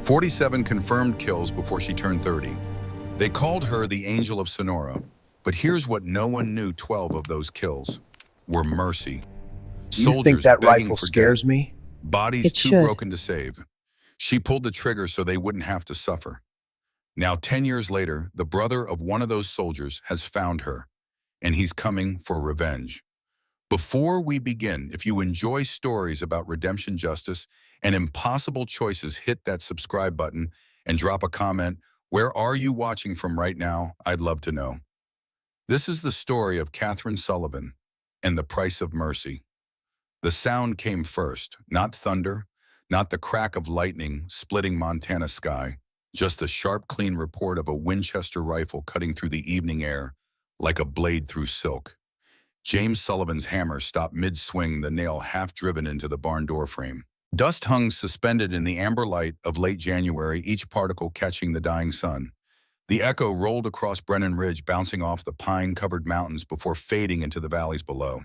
47 confirmed kills before she turned 30. They called her the Angel of Sonora, but here's what no one knew: 12 of those kills were mercy. Do you think Soldiers that begging rifle for death, scares me? bodies It too should. broken to save. She pulled the trigger so they wouldn't have to suffer. Now, 10 years later, the brother of one of those soldiers has found her, and he's coming for revenge. Before we begin, if you enjoy stories about redemption, justice, and impossible choices, hit that subscribe button and drop a comment. Where are you watching from right now? I'd love to know. This is the story of Catherine Sullivan and the price of mercy. The sound came first, not thunder, not the crack of lightning splitting Montana sky, just the sharp, clean report of a Winchester rifle cutting through the evening air like a blade through silk. James Sullivan's hammer stopped mid-swing, the nail half driven into the barn door frame. Dust hung suspended in the amber light of late January, each particle catching the dying sun. The echo rolled across Brennan Ridge, bouncing off the pine-covered mountains before fading into the valleys below.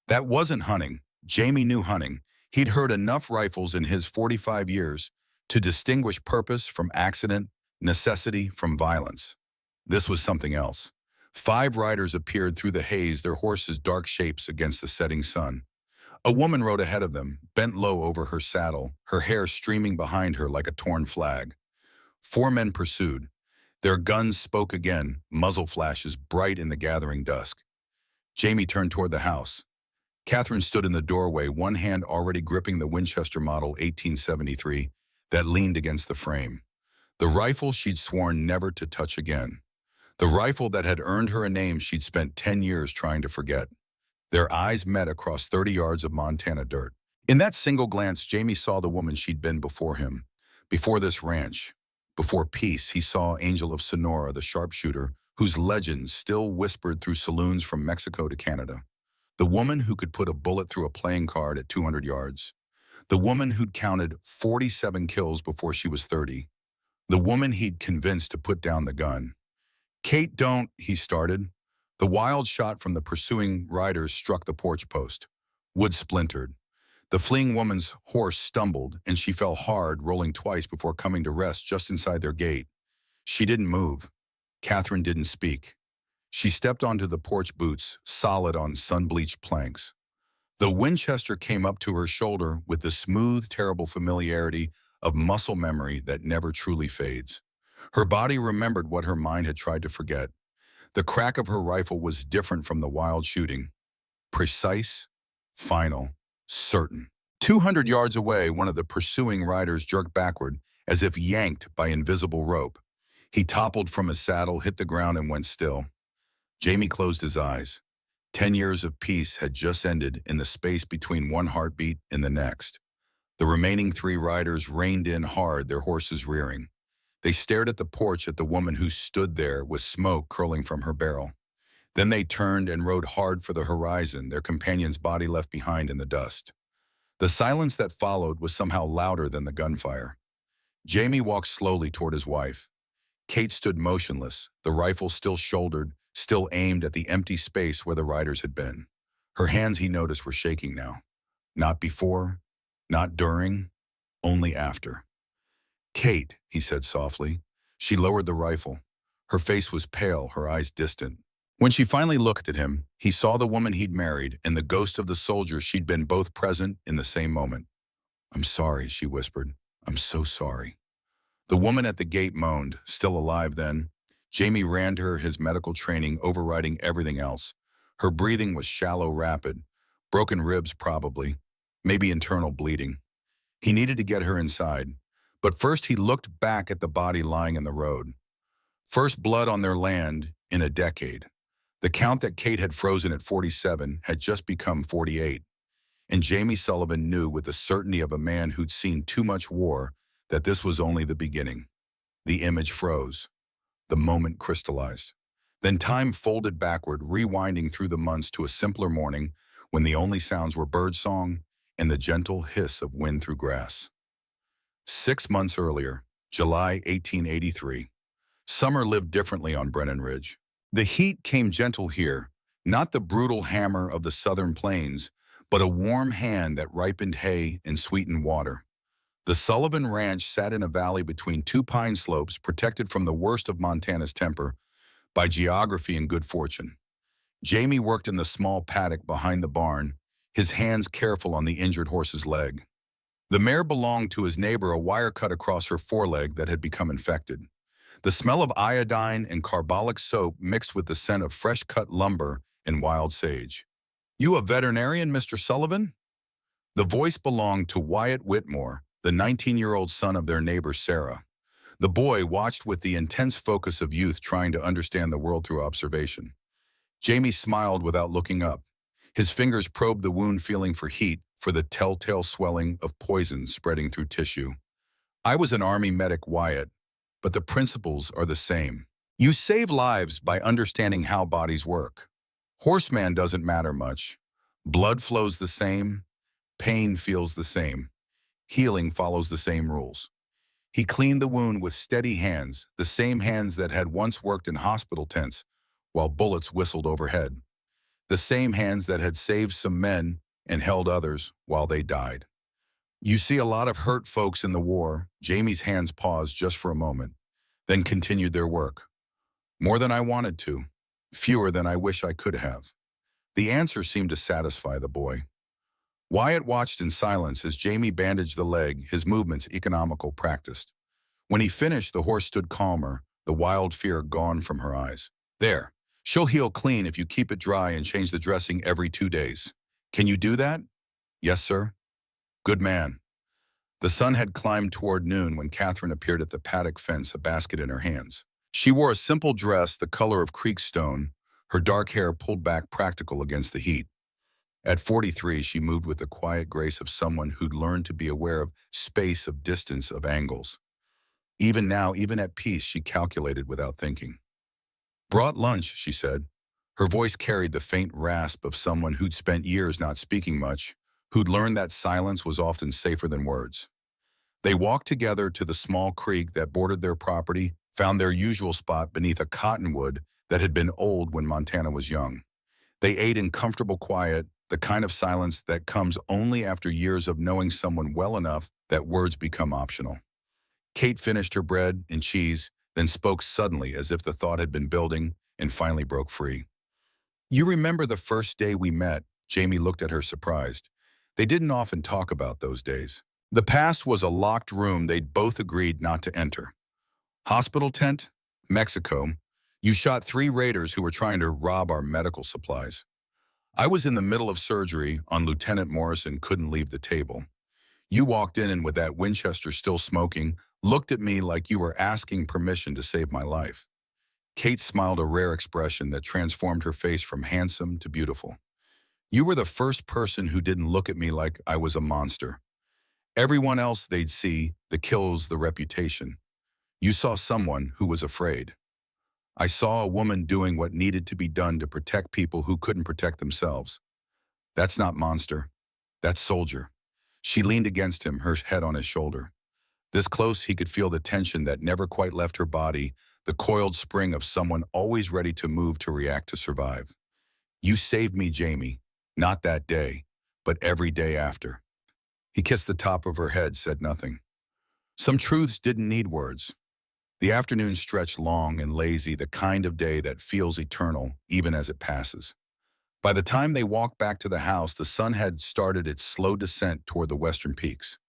That wasn't hunting. Jamie knew hunting. He'd heard enough rifles in his 45 years to distinguish purpose from accident, necessity from violence. This was something else. 5 riders appeared through the haze, their horses dark shapes against the setting sun. A woman rode ahead of them, bent low over her saddle, her hair streaming behind her like a torn flag. 4 men pursued. Their guns spoke again, muzzle flashes bright in the gathering dusk. Jamie turned toward the house. Catherine stood in the doorway, one hand already gripping the Winchester Model 1873 that leaned against the frame. The rifle she'd sworn never to touch again. The rifle that had earned her a name she'd spent 10 years trying to forget. Their eyes met across 30 yards of Montana dirt. In that single glance, Jamie saw the woman she'd been before him, before this ranch, before peace. He saw Angel of Sonora, the sharpshooter, whose legend still whispered through saloons from Mexico to Canada. The woman who could put a bullet through a playing card at 200 yards. The woman who'd counted 47 kills before she was 30. The woman he'd convinced to put down the gun. "Kate, don't," he started. The wild shot from the pursuing riders struck the porch post. Wood splintered. The fleeing woman's horse stumbled, and she fell hard, rolling twice before coming to rest just inside their gate. She didn't move. Catherine didn't speak. She stepped onto the porch boots, solid on sun-bleached planks. The Winchester came up to her shoulder with the smooth, terrible familiarity of muscle memory that never truly fades. Her body remembered what her mind had tried to forget. The crack of her rifle was different from the wild shooting. Precise, final, certain. 200 yards away, one of the pursuing riders jerked backward, as if yanked by invisible rope. He toppled from his saddle, hit the ground, and went still. Jamie closed his eyes. 10 years of peace had just ended in the space between one heartbeat and the next. The remaining 3 riders reined in hard, their horses rearing. They stared at the porch, at the woman who stood there with smoke curling from her barrel. Then they turned and rode hard for the horizon, their companion's body left behind in the dust. The silence that followed was somehow louder than the gunfire. Jamie walked slowly toward his wife. Kate stood motionless, the rifle still shouldered, still aimed at the empty space where the riders had been. Her hands, he noticed, were shaking now. Not before, not during, only after. "Kate," he said softly. She lowered the rifle. Her face was pale, her eyes distant. When she finally looked at him, he saw the woman he'd married and the ghost of the soldier she'd been, both present in the same moment. "I'm sorry," she whispered. "I'm so sorry." The woman at the gate moaned, still alive then. Jamie ran to her, his medical training overriding everything else. Her breathing was shallow, rapid. Broken ribs, probably. Maybe internal bleeding. He needed to get her inside. But first he looked back at the body lying in the road. First blood on their land in a decade. The count that Kate had frozen at 47 had just become 48. And Jamie Sullivan knew with the certainty of a man who'd seen too much war that this was only the beginning. The image froze. The moment crystallized. Then time folded backward, rewinding through the months to a simpler morning when the only sounds were birdsong and the gentle hiss of wind through grass. 6 months earlier, July 1883. Summer lived differently on Brennan Ridge. The heat came gentle here, not the brutal hammer of the southern plains, but a warm hand that ripened hay and sweetened water. The Sullivan Ranch sat in a valley between two pine slopes protected from the worst of Montana's temper by geography and good fortune. Jamie worked in the small paddock behind the barn, his hands careful on the injured horse's leg. The mare belonged to his neighbor, a wire cut across her foreleg that had become infected. The smell of iodine and carbolic soap mixed with the scent of fresh-cut lumber and wild sage. "You a veterinarian, Mr. Sullivan?" The voice belonged to Wyatt Whitmore, the 19-year-old son of their neighbor Sarah. The boy watched with the intense focus of youth trying to understand the world through observation. Jamie smiled without looking up. His fingers probed the wound, feeling for heat, for the telltale swelling of poison spreading through tissue. "I was an Army medic, Wyatt, but the principles are the same. You save lives by understanding how bodies work. Horseman doesn't matter much. Blood flows the same. Pain feels the same. Healing follows the same rules." He cleaned the wound with steady hands, the same hands that had once worked in hospital tents while bullets whistled overhead. The same hands that had saved some men and held others while they died. "You see a lot of hurt folks in the war." Jamie's hands paused just for a moment, then continued their work. "More than I wanted to. Fewer than I wish I could have." The answer seemed to satisfy the boy. Wyatt watched in silence as Jamie bandaged the leg, his movements economical, practiced. When he finished, the horse stood calmer, the wild fear gone from her eyes. "There. She'll heal clean if you keep it dry and change the dressing every 2 days. Can you do that?" "Yes, sir." "Good man." The sun had climbed toward noon when Catherine appeared at the paddock fence, a basket in her hands. She wore a simple dress the color of creek stone, her dark hair pulled back, practical against the heat. At 43, she moved with the quiet grace of someone who'd learned to be aware of space, of distance, of angles. Even now, even at peace, she calculated without thinking. "Brought lunch," she said. Her voice carried the faint rasp of someone who'd spent years not speaking much, who'd learned that silence was often safer than words. They walked together to the small creek that bordered their property, found their usual spot beneath a cottonwood that had been old when Montana was young. They ate in comfortable quiet, the kind of silence that comes only after years of knowing someone well enough that words become optional. Kate finished her bread and cheese, then spoke suddenly as if the thought had been building and finally broke free. "You remember the first day we met?" Jamie looked at her surprised. They didn't often talk about those days. The past was a locked room they'd both agreed not to enter. "Hospital tent? Mexico. You shot 3 raiders who were trying to rob our medical supplies. I was in the middle of surgery on Lieutenant Morris and couldn't leave the table. You walked in and with that Winchester still smoking, looked at me like you were asking permission to save my life." Kate smiled, a rare expression that transformed her face from handsome to beautiful. "You were the first person who didn't look at me like I was a monster. Everyone else they'd see, the kills, the reputation. You saw someone who was afraid. I saw a woman doing what needed to be done to protect people who couldn't protect themselves. That's not monster. That's soldier." She leaned against him, her head on his shoulder. This close, he could feel the tension that never quite left her body, the coiled spring of someone always ready to move, to react, to survive. "You saved me, Jamie. Not that day, but every day after." He kissed the top of her head, said nothing. Some truths didn't need words. The afternoon stretched long and lazy, the kind of day that feels eternal, even as it passes. By the time they walked back to the house, the sun had started its slow descent toward the western peaks.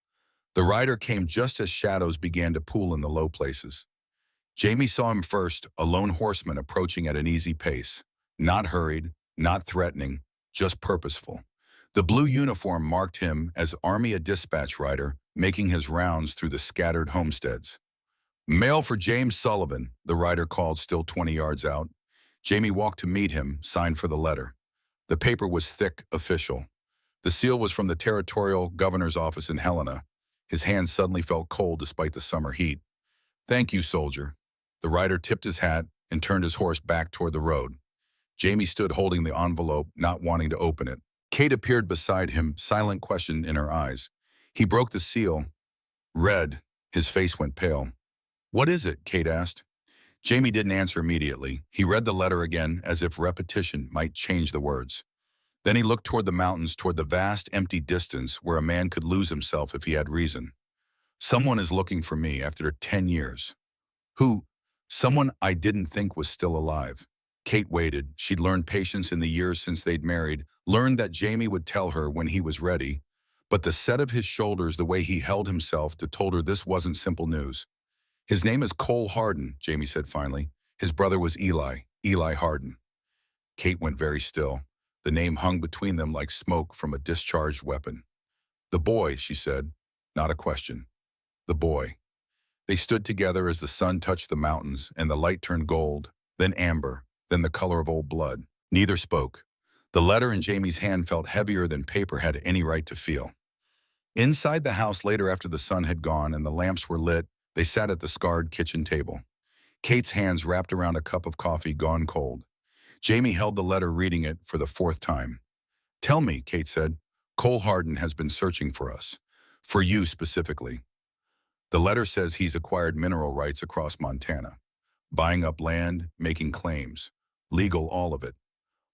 The rider came just as shadows began to pool in the low places. Jamie saw him first, a lone horseman approaching at an easy pace. Not hurried, not threatening, just purposeful. The blue uniform marked him as Army, a dispatch rider, making his rounds through the scattered homesteads. "Mail for James Sullivan," the rider called, still 20 yards out. Jamie walked to meet him, signed for the letter. The paper was thick, official. The seal was from the territorial governor's office in Helena. His hands suddenly felt cold despite the summer heat. "Thank you, soldier." The rider tipped his hat and turned his horse back toward the road. Jamie stood holding the envelope, not wanting to open it. Kate appeared beside him, silent question in her eyes. He broke the seal, read. His face went pale. "What is it?" Kate asked. Jamie didn't answer immediately. He read the letter again, as if repetition might change the words. Then he looked toward the mountains, toward the vast, empty distance where a man could lose himself if he had reason. Someone is looking for me after 10 years. Who? Someone I didn't think was still alive. Kate waited. She'd learned patience in the years since they'd married, learned that Jamie would tell her when he was ready. But the set of his shoulders, the way he held himself, told her this wasn't simple news. His name is Cole Hardin, Jamie said finally. His brother was Eli Hardin. Kate went very still. The name hung between them like smoke from a discharged weapon. The boy, she said. Not a question. The boy. They stood together as the sun touched the mountains and the light turned gold, then amber, then the color of old blood. Neither spoke. The letter in Jamie's hand felt heavier than paper had any right to feel. Inside the house later after the sun had gone and the lamps were lit, they sat at the scarred kitchen table. Kate's hands wrapped around a cup of coffee gone cold. Jamie held the letter reading it for the fourth time. Tell me, Kate said. Cole Hardin has been searching for us. For you specifically. The letter says he's acquired mineral rights across Montana. Buying up land, making claims. Legal, all of it.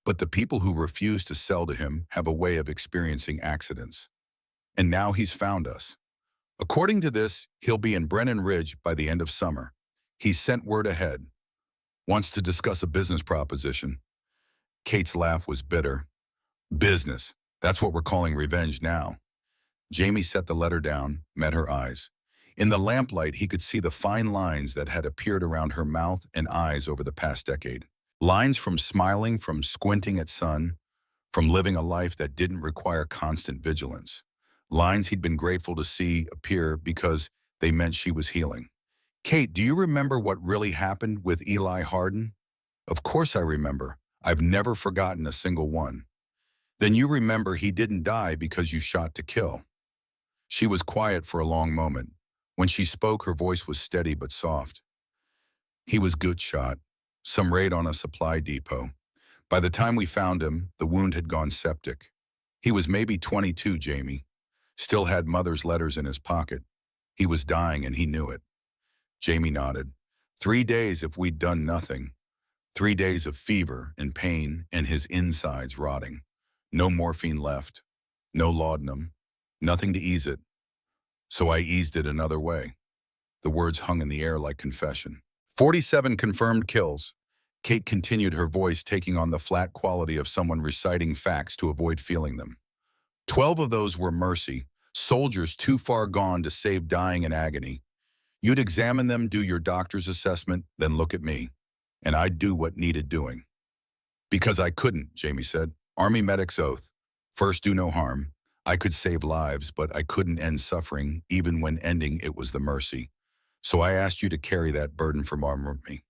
But the people who refuse to sell to him have a way of experiencing accidents. And now he's found us. According to this, he'll be in Brennan Ridge by the end of summer. He's sent word ahead. Wants to discuss a business proposition. Kate's laugh was bitter. Business. That's what we're calling revenge now. Jamie set the letter down, met her eyes. In the lamplight, he could see the fine lines that had appeared around her mouth and eyes over the past decade. Lines from smiling, from squinting at sun, from living a life that didn't require constant vigilance. Lines he'd been grateful to see appear because they meant she was healing. Kate, do you remember what really happened with Eli Hardin? Of course I remember. I've never forgotten a single one. Then you remember he didn't die because you shot to kill. She was quiet for a long moment. When she spoke, her voice was steady but soft. He was good shot. Some raid on a supply depot. By the time we found him, the wound had gone septic. He was maybe 22, Jamie. Still had mother's letters in his pocket. He was dying and he knew it. Jamie nodded. 3 days if we'd done nothing. 3 days of fever and pain and his insides rotting. No morphine left. No laudanum. Nothing to ease it. So I eased it another way. The words hung in the air like confession. 47 confirmed kills. Kate continued, her voice taking on the flat quality of someone reciting facts to avoid feeling them. 12 of those were mercy, soldiers too far gone to save dying in agony. You'd examine them, do your doctor's assessment, then look at me. And I'd do what needed doing. Because I couldn't, Jamie said. Army medic's oath. First, do no harm. I could save lives, but I couldn't end suffering, even when ending it was the mercy. So I asked you to carry that burden from me.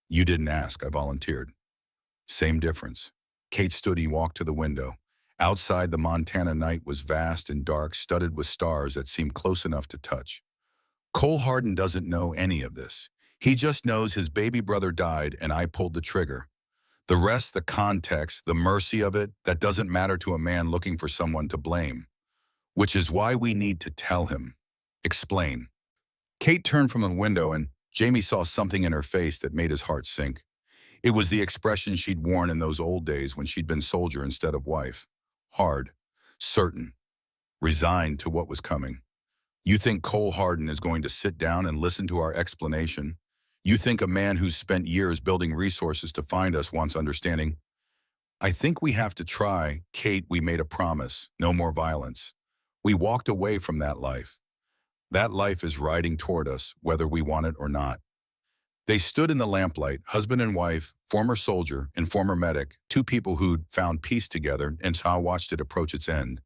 You didn't ask, I volunteered. Same difference. Kate stood and walked to the window. Outside, the Montana night was vast and dark, studded with stars that seemed close enough to touch. Cole Hardin doesn't know any of this. He just knows his baby brother died and I pulled the trigger. The rest, the context, the mercy of it, that doesn't matter to a man looking for someone to blame. Which is why we need to tell him. Explain. Kate turned from the window and Jamie saw something in her face that made his heart sink. It was the expression she'd worn in those old days when she'd been soldier instead of wife. Hard. Certain. Resigned to what was coming. You think Cole Hardin is going to sit down and listen to our explanation? You think a man who's spent years building resources to find us wants understanding? I think we have to try. Kate, we made a promise. No more violence. We walked away from that life. That life is riding toward us, whether we want it or not. They stood in the lamplight, husband and wife, former soldier and former medic, two people who'd found peace together, and Sa watched it approach its end.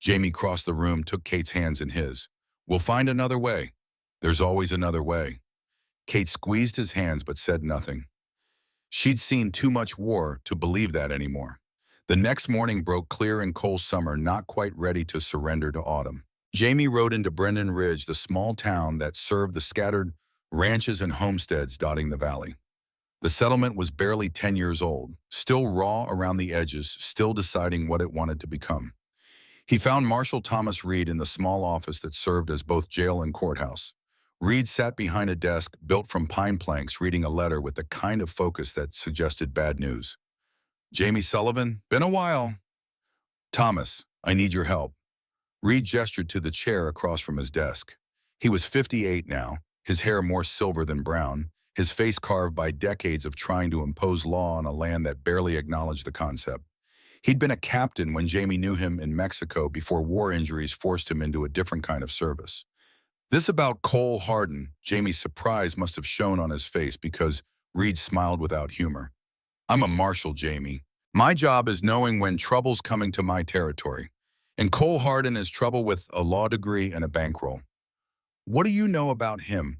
Jamie crossed the room, took Kate's hands in his. We'll find another way. There's always another way. Kate squeezed his hands but said nothing. She'd seen too much war to believe that anymore. The next morning broke clear in Cole's summer, not quite ready to surrender to autumn. Jamie rode into Brennan Ridge, the small town that served the scattered ranches and homesteads dotting the valley. The settlement was barely 10 years old, still raw around the edges, still deciding what it wanted to become. He found Marshal Thomas Reed in the small office that served as both jail and courthouse. Reed sat behind a desk built from pine planks, reading a letter with the kind of focus that suggested bad news. Jamie Sullivan, been a while. Thomas, I need your help. Reed gestured to the chair across from his desk. He was 58 now, his hair more silver than brown, his face carved by decades of trying to impose law on a land that barely acknowledged the concept. He'd been a captain when Jamie knew him in Mexico before war injuries forced him into a different kind of service. This about Cole Hardin, Jamie's surprise must have shown on his face because Reed smiled without humor. I'm a marshal, Jamie. My job is knowing when trouble's coming to my territory. And Cole Hardin is trouble with a law degree and a bankroll. What do you know about him?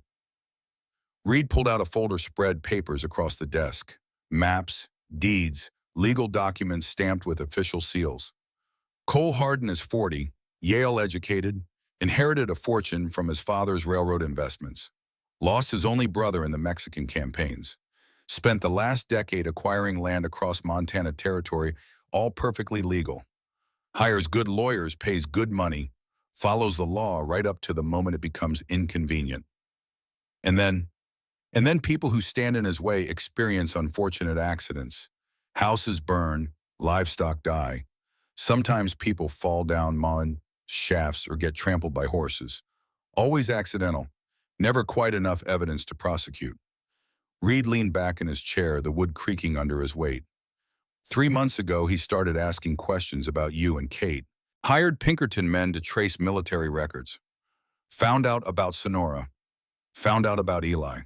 Reed pulled out a folder spread papers across the desk. Maps, deeds, legal documents stamped with official seals. Cole Hardin is 40, Yale educated, inherited a fortune from his father's railroad investments. Lost his only brother in the Mexican campaigns. Spent the last decade acquiring land across Montana territory, all perfectly legal. Hires good lawyers, pays good money, follows the law right up to the moment it becomes inconvenient. And then people who stand in his way experience unfortunate accidents. Houses burn, livestock die. Sometimes people fall down mine shafts or get trampled by horses. Always accidental. Never quite enough evidence to prosecute. Reed leaned back in his chair, the wood creaking under his weight. 3 months ago, he started asking questions about you and Kate. Hired Pinkerton men to trace military records. Found out about Sonora. Found out about Eli.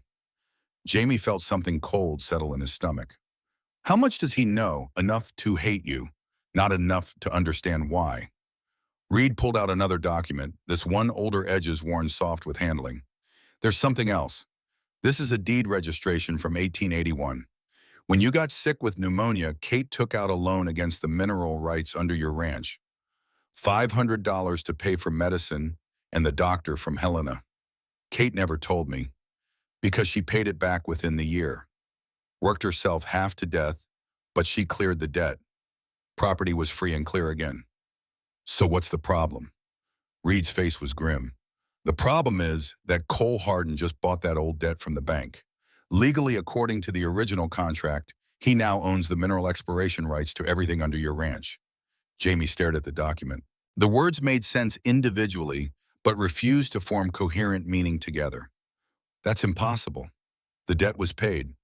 Jamie felt something cold settle in his stomach. How much does he know? Enough to hate you, not enough to understand why. Reed pulled out another document, this one older edges worn soft with handling. There's something else. This is a deed registration from 1881. When you got sick with pneumonia, Kate took out a loan against the mineral rights under your ranch. $500 to pay for medicine and the doctor from Helena. Kate never told me, because she paid it back within the year. Worked herself half to death, but she cleared the debt. Property was free and clear again. So what's the problem? Reed's face was grim. The problem is that Cole Hardin just bought that old debt from the bank. Legally, according to the original contract, he now owns the mineral exploration rights to everything under your ranch. Jamie stared at the document. The words made sense individually, but refused to form coherent meaning together. That's impossible. The debt was paid.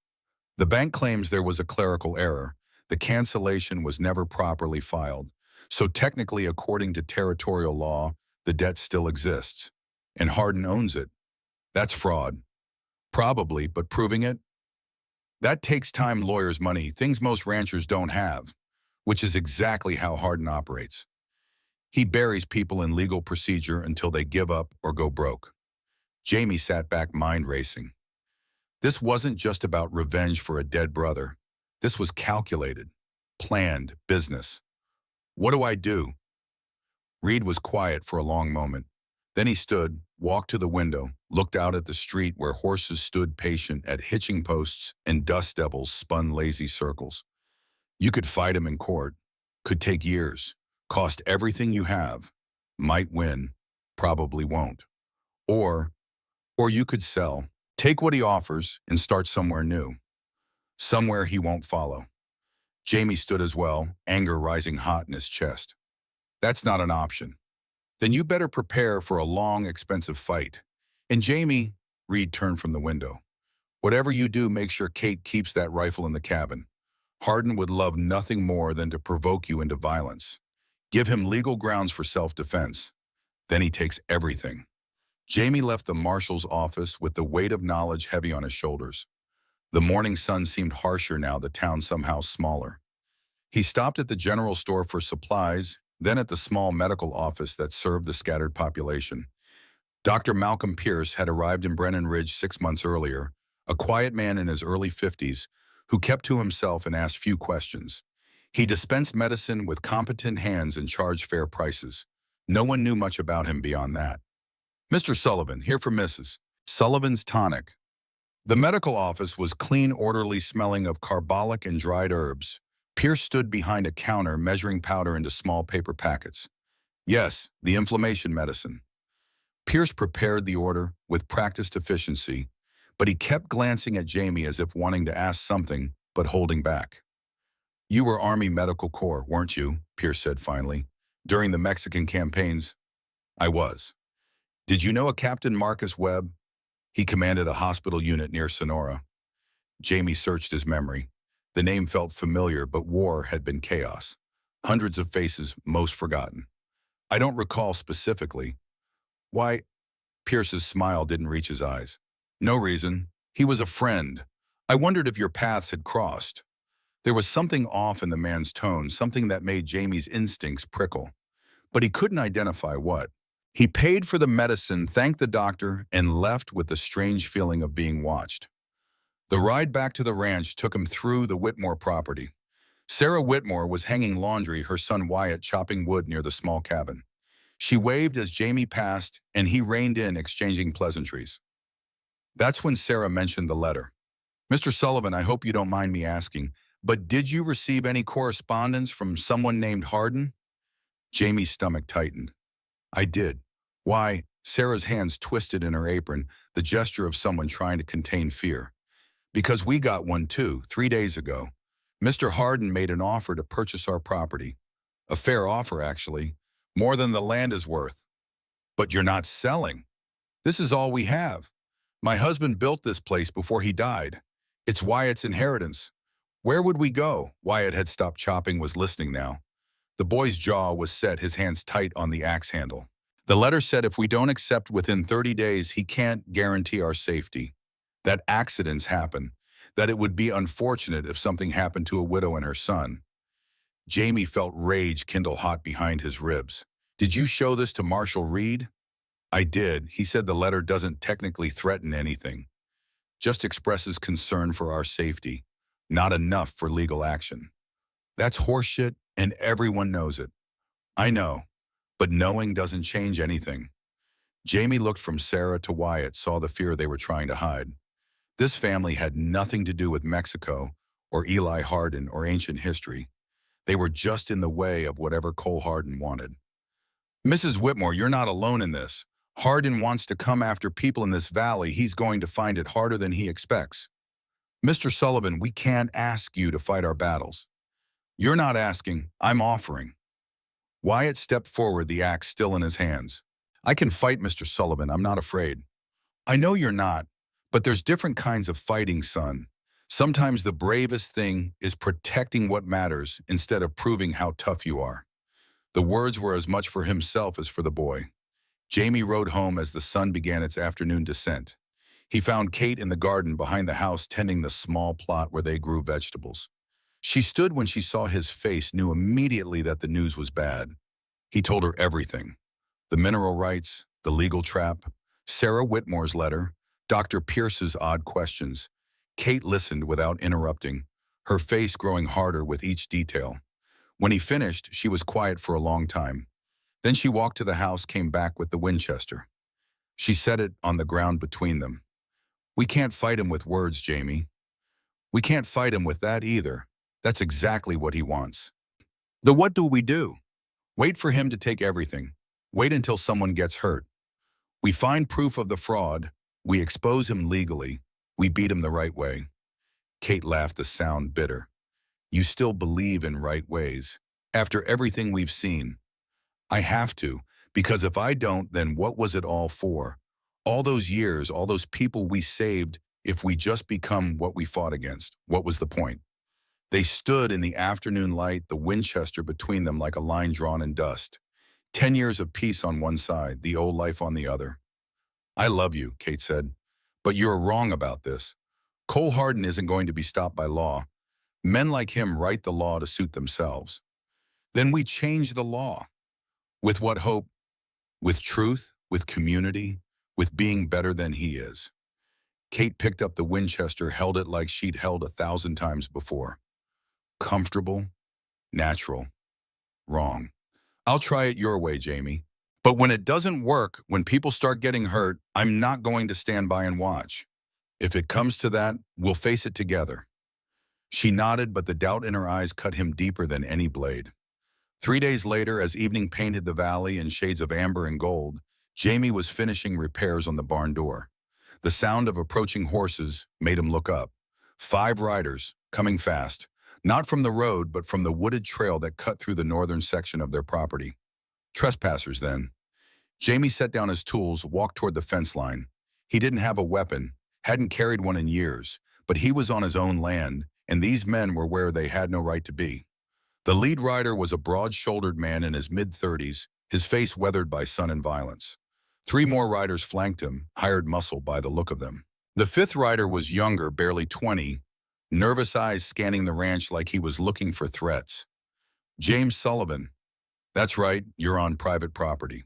The bank claims there was a clerical error. The cancellation was never properly filed. So technically, according to territorial law, the debt still exists. And Hardin owns it. That's fraud. Probably, but proving it? That takes time, lawyers' money, things most ranchers don't have, which is exactly how Hardin operates. He buries people in legal procedure until they give up or go broke. Jamie sat back, mind racing. This wasn't just about revenge for a dead brother. This was calculated, planned business. What do I do? Reed was quiet for a long moment. Then he stood, walked to the window, looked out at the street where horses stood patient at hitching posts and dust devils spun lazy circles. You could fight him in court, could take years, cost everything you have, might win, probably won't. Or you could sell, take what he offers and start somewhere new, somewhere he won't follow. Jamie stood as well, anger rising hot in his chest. That's not an option. Then you better prepare for a long, expensive fight. And Jamie, Reed turned from the window. Whatever you do, make sure Kate keeps that rifle in the cabin. Hardin would love nothing more than to provoke you into violence. Give him legal grounds for self-defense. Then he takes everything. Jamie left the marshal's office with the weight of knowledge heavy on his shoulders. The morning sun seemed harsher now, the town somehow smaller. He stopped at the general store for supplies, then at the small medical office that served the scattered population. Dr. Malcolm Pierce had arrived in Brennan Ridge 6 months earlier, a quiet man in his early 50s who kept to himself and asked few questions. He dispensed medicine with competent hands and charged fair prices. No one knew much about him beyond that. Mr. Sullivan, here for Mrs. Sullivan's tonic. The medical office was clean, orderly, smelling of carbolic and dried herbs. Pierce stood behind a counter measuring powder into small paper packets. Yes, the inflammation medicine. Pierce prepared the order with practiced efficiency, but he kept glancing at Jamie as if wanting to ask something, but holding back. You were Army Medical Corps, weren't you? Pierce said finally. During the Mexican campaigns? I was. Did you know a Captain Marcus Webb? He commanded a hospital unit near Sonora. Jamie searched his memory. The name felt familiar, but war had been chaos. Hundreds of faces, most forgotten. I don't recall specifically. Why? Pierce's smile didn't reach his eyes. No reason. He was a friend. I wondered if your paths had crossed. There was something off in the man's tone, something that made Jamie's instincts prickle. But he couldn't identify what. He paid for the medicine, thanked the doctor, and left with the strange feeling of being watched. The ride back to the ranch took him through the Whitmore property. Sarah Whitmore was hanging laundry, her son Wyatt chopping wood near the small cabin. She waved as Jamie passed, and he reined in, exchanging pleasantries. That's when Sarah mentioned the letter. Mr. Sullivan, I hope you don't mind me asking, but did you receive any correspondence from someone named Hardin? Jamie's stomach tightened. I did. Why? Sarah's hands twisted in her apron, the gesture of someone trying to contain fear. Because we got one too, 3 days ago. Mr. Hardin made an offer to purchase our property. A fair offer, actually. More than the land is worth. But you're not selling. This is all we have. My husband built this place before he died. It's Wyatt's inheritance. Where would we go? Wyatt had stopped chopping, was listening now. The boy's jaw was set, his hands tight on the axe handle. The letter said if we don't accept within 30 days, he can't guarantee our safety. That accidents happen, that it would be unfortunate if something happened to a widow and her son. Jamie felt rage kindle hot behind his ribs. Did you show this to Marshal Reed? I did. He said the letter doesn't technically threaten anything, just expresses concern for our safety, not enough for legal action. That's horseshit, and everyone knows it. I know, but knowing doesn't change anything. Jamie looked from Sarah to Wyatt, saw the fear they were trying to hide. This family had nothing to do with Mexico or Eli Hardin or ancient history. They were just in the way of whatever Cole Hardin wanted. Mrs. Whitmore, you're not alone in this. Hardin wants to come after people in this valley. He's going to find it harder than he expects. Mr. Sullivan, we can't ask you to fight our battles. You're not asking, I'm offering. Wyatt stepped forward, the axe still in his hands. I can fight, Mr. Sullivan. I'm not afraid. I know you're not, but there's different kinds of fighting, son. Sometimes the bravest thing is protecting what matters instead of proving how tough you are. The words were as much for himself as for the boy. Jamie rode home as the sun began its afternoon descent. He found Kate in the garden behind the house tending the small plot where they grew vegetables. She stood when she saw his face, knew immediately that the news was bad. He told her everything. The mineral rights, the legal trap, Sarah Whitmore's letter, Dr. Pierce's odd questions. Kate listened without interrupting, her face growing harder with each detail. When he finished, she was quiet for a long time. Then she walked to the house, came back with the Winchester. She set it on the ground between them. We can't fight him with words, Jamie. We can't fight him with that either. That's exactly what he wants. The what do we do? Wait for him to take everything. Wait until someone gets hurt. We find proof of the fraud. We expose him legally. We beat him the right way. Kate laughed, the sound bitter. You still believe in right ways. After everything we've seen. I have to, because if I don't, then what was it all for? All those years, all those people we saved, if we just become what we fought against, what was the point? They stood in the afternoon light, the Winchester between them like a line drawn in dust. 10 years of peace on one side, the old life on the other. I love you, Kate said, but you're wrong about this. Cole Hardin isn't going to be stopped by law. Men like him write the law to suit themselves. Then we change the law. With what hope? With truth, with community, with being better than he is. Kate picked up the Winchester, held it like she'd held 1,000 times before. Comfortable, natural, wrong. I'll try it your way, Jamie. But when it doesn't work, when people start getting hurt, I'm not going to stand by and watch. If it comes to that, we'll face it together. She nodded, but the doubt in her eyes cut him deeper than any blade. 3 days later, as evening painted the valley in shades of amber and gold, Jamie was finishing repairs on the barn door. The sound of approaching horses made him look up. 5 riders, coming fast, not from the road, but from the wooded trail that cut through the northern section of their property. Trespassers, then. Jamie set down his tools, walked toward the fence line. He didn't have a weapon, hadn't carried one in years, but he was on his own land, and these men were where they had no right to be. The lead rider was a broad-shouldered man in his mid-30s, his face weathered by sun and violence. Three more riders flanked him, hired muscle by the look of them. The fifth rider was younger, barely 20, nervous eyes scanning the ranch like he was looking for threats. James Sullivan. That's right, you're on private property.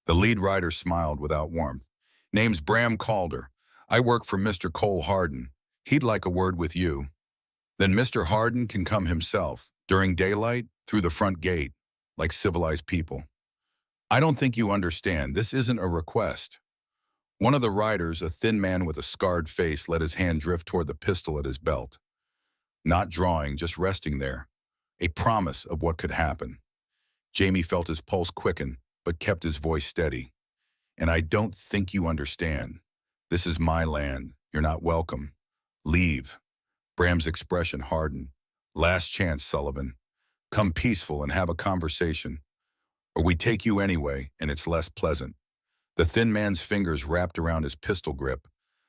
The lead rider smiled without warmth. Name's Bram Calder. I work for Mr. Cole Harden. He'd like a word with you. Then Mr. Harden can come himself, during daylight, through the front gate, like civilized people. I don't think you understand. This isn't a request. One of the riders, a thin man with a scarred face, let his hand drift toward the pistol at his belt. Not drawing, just resting there. A promise of what could happen. Jamie felt his pulse quicken, but kept his voice steady. And I don't think you understand. This is my land. You're not welcome. Leave. Bram's expression hardened. Last chance, Sullivan. Come peaceful and have a conversation. Or we take you anyway, and it's less pleasant. The thin man's fingers wrapped around his pistol grip.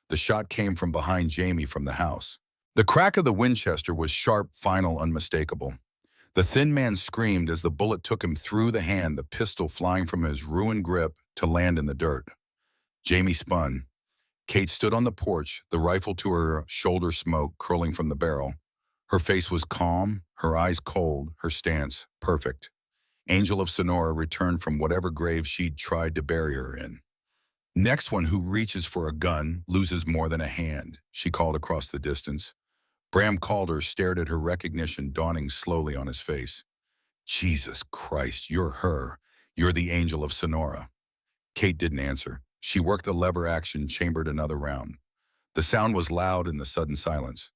The shot came from behind Jamie from the house. The crack of the Winchester was sharp, final, unmistakable. The thin man screamed as the bullet took him through the hand, the pistol flying from his ruined grip to land in the dirt. Jamie spun. Kate stood on the porch, the rifle to her shoulder, smoke curling from the barrel. Her face was calm, her eyes cold, her stance perfect. Angel of Sonora returned from whatever grave she'd tried to bury her in. Next one who reaches for a gun loses more than a hand, she called across the distance. Bram Calder stared at her, recognition dawning slowly on his face. Jesus Christ, you're her. You're the Angel of Sonora. Kate didn't answer. She worked the lever action, chambered another round. The sound was loud in the sudden silence.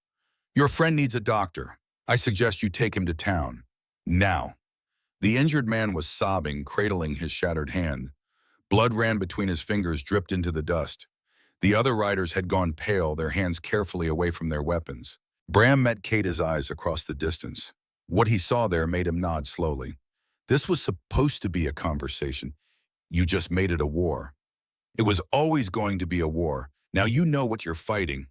Your friend needs a doctor. I suggest you take him to town. Now. The injured man was sobbing, cradling his shattered hand. Blood ran between his fingers, dripped into the dust. The other riders had gone pale, their hands carefully away from their weapons. Bram met Kate's eyes across the distance. What he saw there made him nod slowly. This was supposed to be a conversation. You just made it a war. It was always going to be a war. Now you know what you're fighting.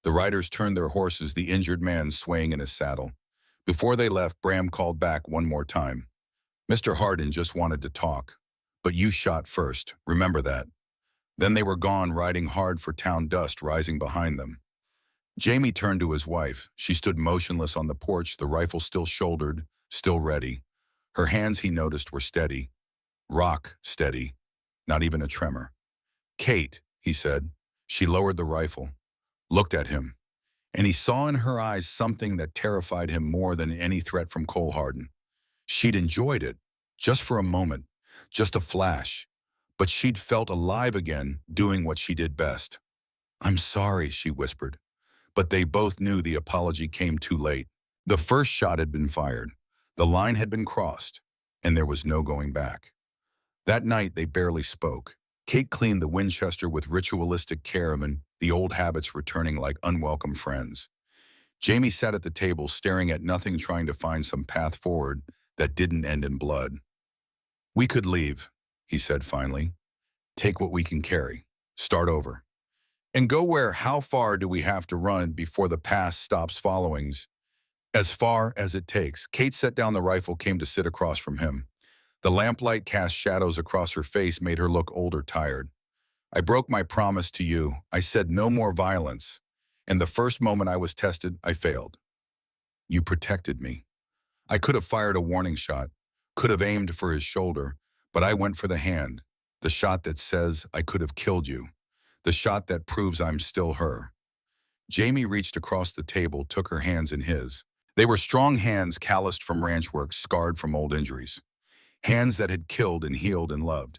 The riders turned their horses, the injured man swaying in his saddle. Before they left, Bram called back one more time. Mr. Harden just wanted to talk. But you shot first, remember that. Then they were gone, riding hard for town dust rising behind them. Jamie turned to his wife. She stood motionless on the porch, the rifle still shouldered, still ready. Her hands, he noticed, were steady. Rock steady. Not even a tremor. Kate, he said. She lowered the rifle, looked at him, and he saw in her eyes something that terrified him more than any threat from Cole Harden. She'd enjoyed it, just for a moment, just a flash, but she'd felt alive again, doing what she did best. I'm sorry, she whispered, but they both knew the apology came too late. The first shot had been fired, the line had been crossed, and there was no going back. That night, they barely spoke. Kate cleaned the Winchester with ritualistic care, and the old habits returning like unwelcome friends. Jamie sat at the table, staring at nothing, trying to find some path forward that didn't end in blood. We could leave, he said finally. Take what we can carry. Start over. And go where? How far do we have to run before the past stops following? As far as it takes. Kate set down the rifle, came to sit across from him. The lamplight cast shadows across her face, made her look older, tired. I broke my promise to you. I said no more violence. And the first moment I was tested, I failed. You protected me. I could have fired a warning shot, could have aimed for his shoulder, but I went for the hand, the shot that says I could have killed you, the shot that proves I'm still her. Jamie reached across the table, took her hands in his. They were strong hands, calloused from ranch work, scarred from old injuries. Hands that had killed and healed and loved.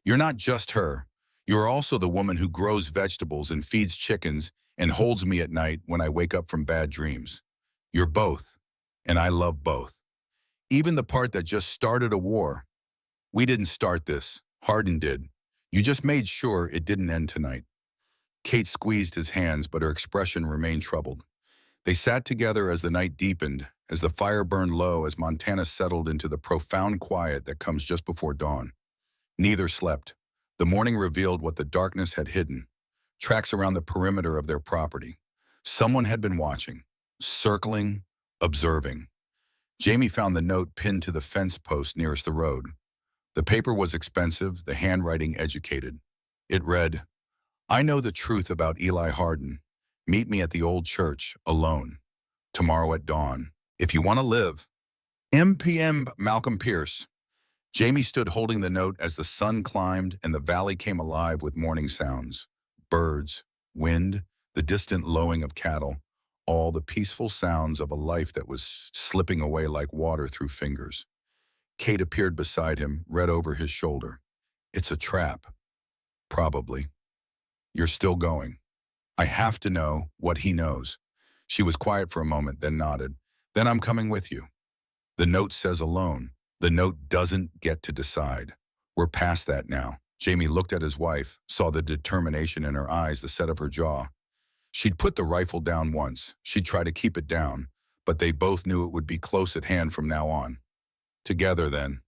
You're not just her. You're also the woman who grows vegetables and feeds chickens and holds me at night when I wake up from bad dreams. You're both, and I love both. Even the part that just started a war. We didn't start this. Harden did. You just made sure it didn't end tonight. Kate squeezed his hands, but her expression remained troubled. They sat together as the night deepened, as the fire burned low, as Montana settled into the profound quiet that comes just before dawn. Neither slept. The morning revealed what the darkness had hidden, tracks around the perimeter of their property. Someone had been watching, circling, observing. Jamie found the note pinned to the fence post nearest the road. The paper was expensive, the handwriting educated. It read, "I know the truth about Eli Hardin. Meet me at the old church, alone, tomorrow at dawn. If you want to live." M.P.M. Malcolm Pierce. Jamie stood holding the note as the sun climbed and the valley came alive with morning sounds. Birds, wind, the distant lowing of cattle, all the peaceful sounds of a life that was slipping away like water through fingers. Kate appeared beside him, read over his shoulder. "It's a trap." "Probably." "You're still going." "I have to know what he knows." She was quiet for a moment, then nodded. "Then I'm coming with you." The note says alone. The note doesn't get to decide. We're past that now. Jamie looked at his wife, saw the determination in her eyes, the set of her jaw. She'd put the rifle down once. She'd try to keep it down, but they both knew it would be close at hand from now on. Together then.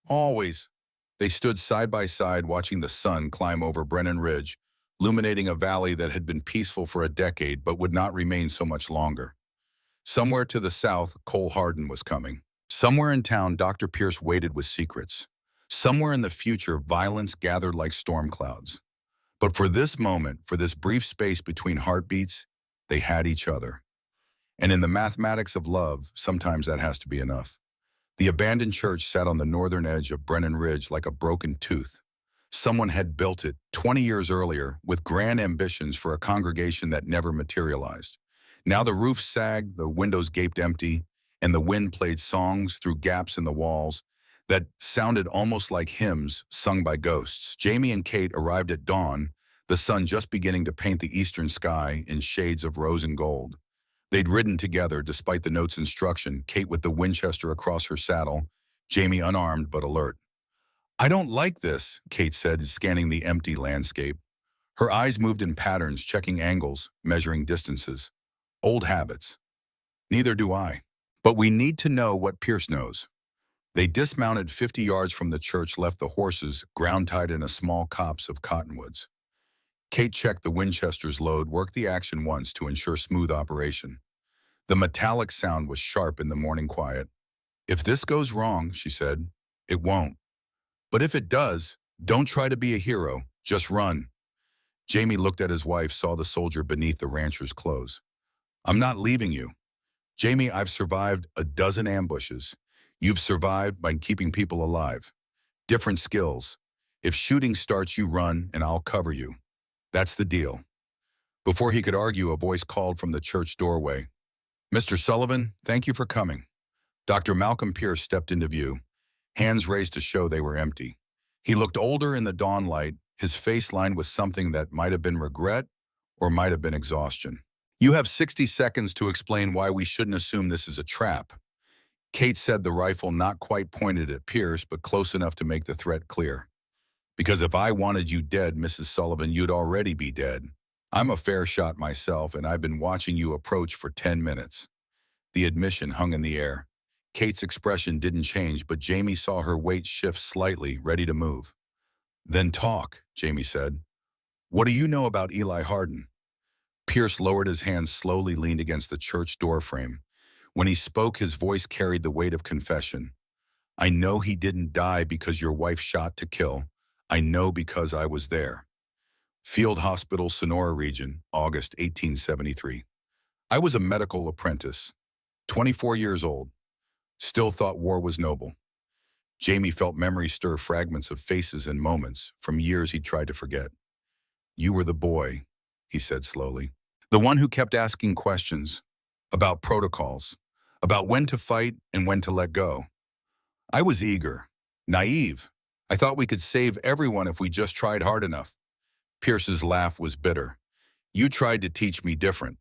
Always. They stood side by side watching the sun climb over Brennan Ridge, illuminating a valley that had been peaceful for a decade but would not remain so much longer. Somewhere to the south, Cole Hardin was coming. Somewhere in town, Dr. Pierce waited with secrets. Somewhere in the future, violence gathered like storm clouds. But for this moment, for this brief space between heartbeats, they had each other. And in the mathematics of love, sometimes that has to be enough. The abandoned church sat on the northern edge of Brennan Ridge like a broken tooth. Someone had built it 20 years earlier with grand ambitions for a congregation that never materialized. Now the roof sagged, the windows gaped empty, and the wind played songs through gaps in the walls that sounded almost like hymns sung by ghosts. Jamie and Kate arrived at dawn, the sun just beginning to paint the eastern sky in shades of rose and gold. They'd ridden together despite the note's instruction, Kate with the Winchester across her saddle, Jamie unarmed but alert. "I don't like this," Kate said, scanning the empty landscape. Her eyes moved in patterns, checking angles, measuring distances. "Old habits." "Neither do I. But we need to know what Pierce knows." They dismounted 50 yards from the church, left the horses ground-tied in a small copse of cottonwoods. Kate checked the Winchester's load, worked the action once to ensure smooth operation. The metallic sound was sharp in the morning quiet. "If this goes wrong," she said, "it won't. But if it does, don't try to be a hero, just run." Jamie looked at his wife, saw the soldier beneath the rancher's clothes. "I'm not leaving you. Jamie, I've survived a dozen ambushes. You've survived by keeping people alive. Different skills. If shooting starts, you run, and I'll cover you. That's the deal." Before he could argue, a voice called from the church doorway. "Mr. Sullivan, thank you for coming." Dr. Malcolm Pierce stepped into view, hands raised to show they were empty. He looked older in the dawn light, his face lined with something that might have been regret or might have been exhaustion. "You have 60 seconds to explain why we shouldn't assume this is a trap." Kate said, the rifle not quite pointed at Pierce, but close enough to make the threat clear. "Because if I wanted you dead, Mrs. Sullivan, you'd already be dead. I'm a fair shot myself, and I've been watching you approach for 10 minutes. The admission hung in the air. Kate's expression didn't change, but Jamie saw her weight shift slightly, ready to move. "Then talk," Jamie said. "What do you know about Eli Hardin?" Pierce lowered his hands slowly, leaned against the church doorframe. When he spoke, his voice carried the weight of confession. "I know he didn't die because your wife shot to kill. I know because I was there. Field Hospital, Sonora region, August 1873. I was a medical apprentice, 24 years old. Still thought war was noble." Jamie felt memory stir fragments of faces and moments from years he'd tried to forget. "You were the boy," he said slowly. "The one who kept asking questions about protocols, about when to fight and when to let go. I was eager, naive. I thought we could save everyone if we just tried hard enough." Pierce's laugh was bitter. "You tried to teach me different.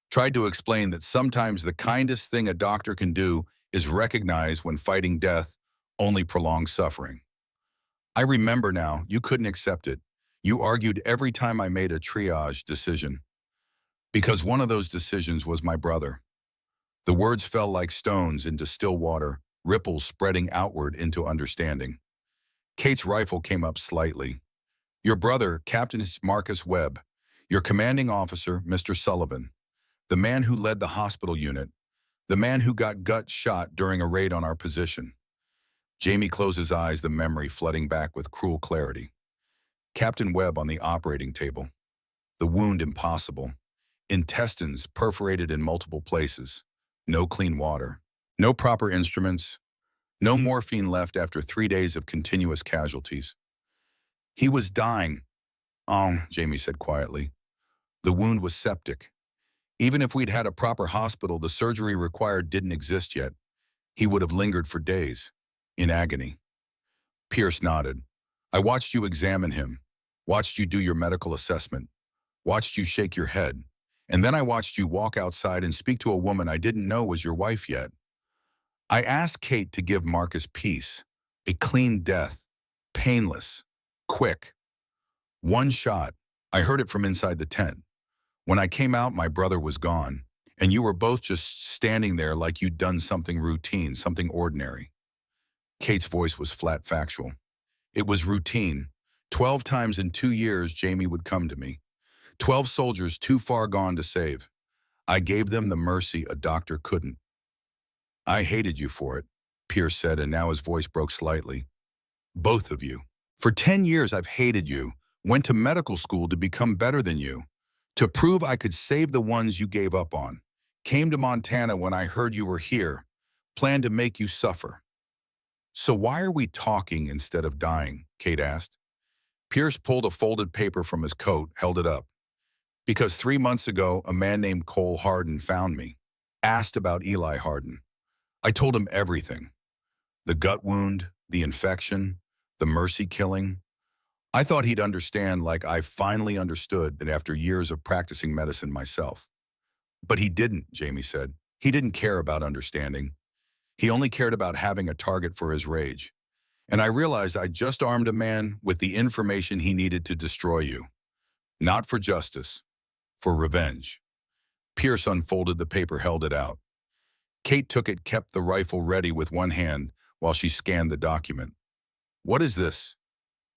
Tried to explain that sometimes the kindest thing a doctor can do is recognize when fighting death only prolongs suffering. I remember now, you couldn't accept it. You argued every time I made a triage decision. Because one of those decisions was my brother." The words fell like stones into still water, ripples spreading outward into understanding. Kate's rifle came up slightly. Your brother, Captain Marcus Webb. Your commanding officer, Mr. Sullivan. The man who led the hospital unit. The man who got gut shot during a raid on our position. Jamie closed his eyes, the memory flooding back with cruel clarity. Captain Webb on the operating table. The wound impossible. Intestines perforated in multiple places. No clean water. No proper instruments. No morphine left after 3 days of continuous casualties. He was dying. Jamie said quietly. The wound was septic. Even if we'd had a proper hospital, the surgery required didn't exist yet. He would have lingered for days, in agony. Pierce nodded. I watched you examine him, watched you do your medical assessment, watched you shake your head, and then I watched you walk outside and speak to a woman I didn't know was your wife yet. I asked Kate to give Marcus peace, a clean death, painless, quick. One shot. I heard it from inside the tent. When I came out, my brother was gone, and you were both just standing there like you'd done something routine, something ordinary. Kate's voice was flat factual. It was routine. 12 times in 2 years, Jamie would come to me. 12 soldiers too far gone to save. I gave them the mercy a doctor couldn't. I hated you for it, Pierce said, and now his voice broke slightly. Both of you. For 10 years, I've hated you. Went to medical school to become better than you. To prove I could save the ones you gave up on. Came to Montana when I heard you were here. Planned to make you suffer. So why are we talking instead of dying? Kate asked. Pierce pulled a folded paper from his coat, held it up. Because 3 months ago, a man named Cole Harden found me. Asked about Eli Harden. I told him everything. The gut wound, the infection, the mercy killing. I thought he'd understand like I finally understood that after years of practicing medicine myself. But he didn't, Jamie said. He didn't care about understanding. He only cared about having a target for his rage. And I realized I just armed a man with the information he needed to destroy you. Not for justice, for revenge. Pierce unfolded the paper, held it out. Kate took it, kept the rifle ready with one hand while she scanned the document. What is this?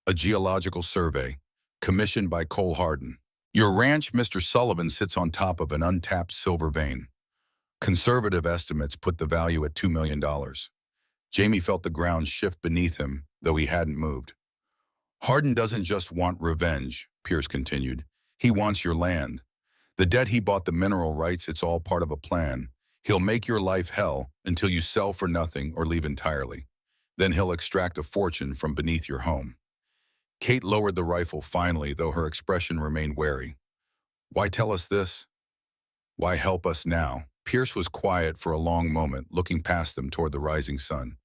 A geological survey, commissioned by Cole Harden. Your ranch, Mr. Sullivan, sits on top of an untapped silver vein. Conservative estimates put the value at $2 million. Jamie felt the ground shift beneath him, though he hadn't moved. Harden doesn't just want revenge, Pierce continued. He wants your land. The debt he bought the mineral rights, it's all part of a plan. He'll make your life hell until you sell for nothing or leave entirely. Then he'll extract a fortune from beneath your home. Kate lowered the rifle finally, though her expression remained wary. Why tell us this? Why help us now? Pierce was quiet for a long moment, looking past them toward the rising sun.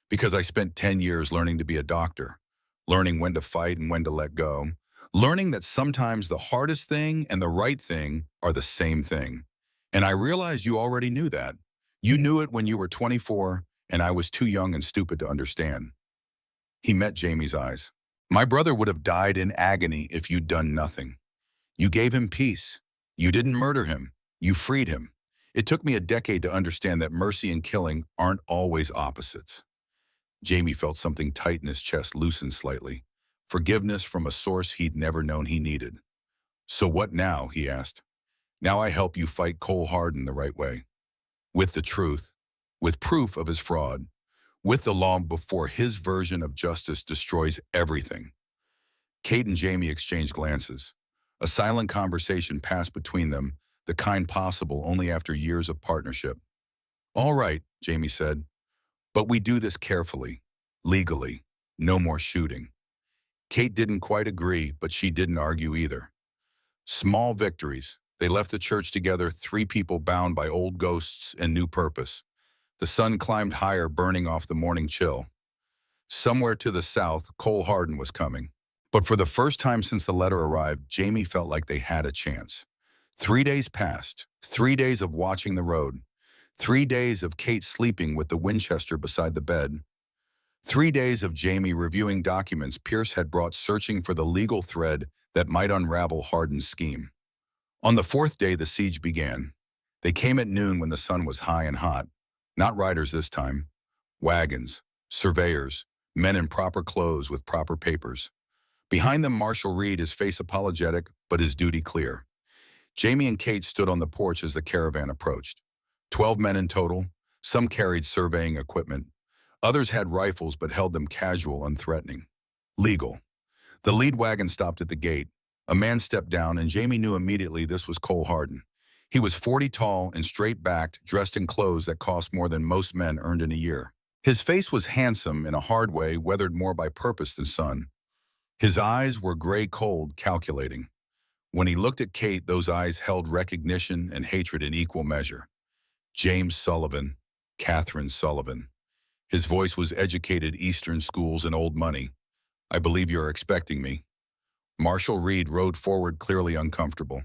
Because I spent 10 years learning to be a doctor, learning when to fight and when to let go, learning that sometimes the hardest thing and the right thing are the same thing. And I realized you already knew that. You knew it when you were 24, and I was too young and stupid to understand. He met Jamie's eyes. My brother would have died in agony if you'd done nothing. You gave him peace. You didn't murder him. You freed him. It took me a decade to understand that mercy and killing aren't always opposites. Jamie felt something tight in his chest loosen slightly. Forgiveness from a source he'd never known he needed. So what now? He asked. Now I help you fight Cole Harden the right way. With the truth. With proof of his fraud. With the law before his version of justice destroys everything. Kate and Jamie exchanged glances. A silent conversation passed between them, the kind possible only after years of partnership. All right, Jamie said, but we do this carefully, legally, no more shooting. Kate didn't quite agree, but she didn't argue either. Small victories. They left the church together, 3 people bound by old ghosts and new purpose. The sun climbed higher, burning off the morning chill. Somewhere to the south, Cole Harden was coming. But for the first time since the letter arrived, Jamie felt like they had a chance. 3 days passed, 3 days of watching the road, 3 days of Kate sleeping with the Winchester beside the bed, 3 days of Jamie reviewing documents Pierce had brought, searching for the legal thread that might unravel Harden's scheme. On the 4th day, the siege began. They came at noon when the sun was high and hot. Not riders this time. Wagons, surveyors, men in proper clothes with proper papers. Behind them, Marshall Reed, his face apologetic, but his duty clear. Jamie and Kate stood on the porch as the caravan approached. 12 men in total. Some carried surveying equipment. Others had rifles but held them casual, unthreatening. Legal. The lead wagon stopped at the gate. A man stepped down, and Jamie knew immediately this was Cole Hardin. He was 40 tall and straight-backed, dressed in clothes that cost more than most men earned in a year. His face was handsome in a hard way, weathered more by purpose than sun. His eyes were gray-cold, calculating. When he looked at Kate, those eyes held recognition and hatred in equal measure. James Sullivan, Catherine Sullivan. His voice was educated Eastern schools and old money. I believe you're expecting me. Marshall Reed rode forward, clearly uncomfortable.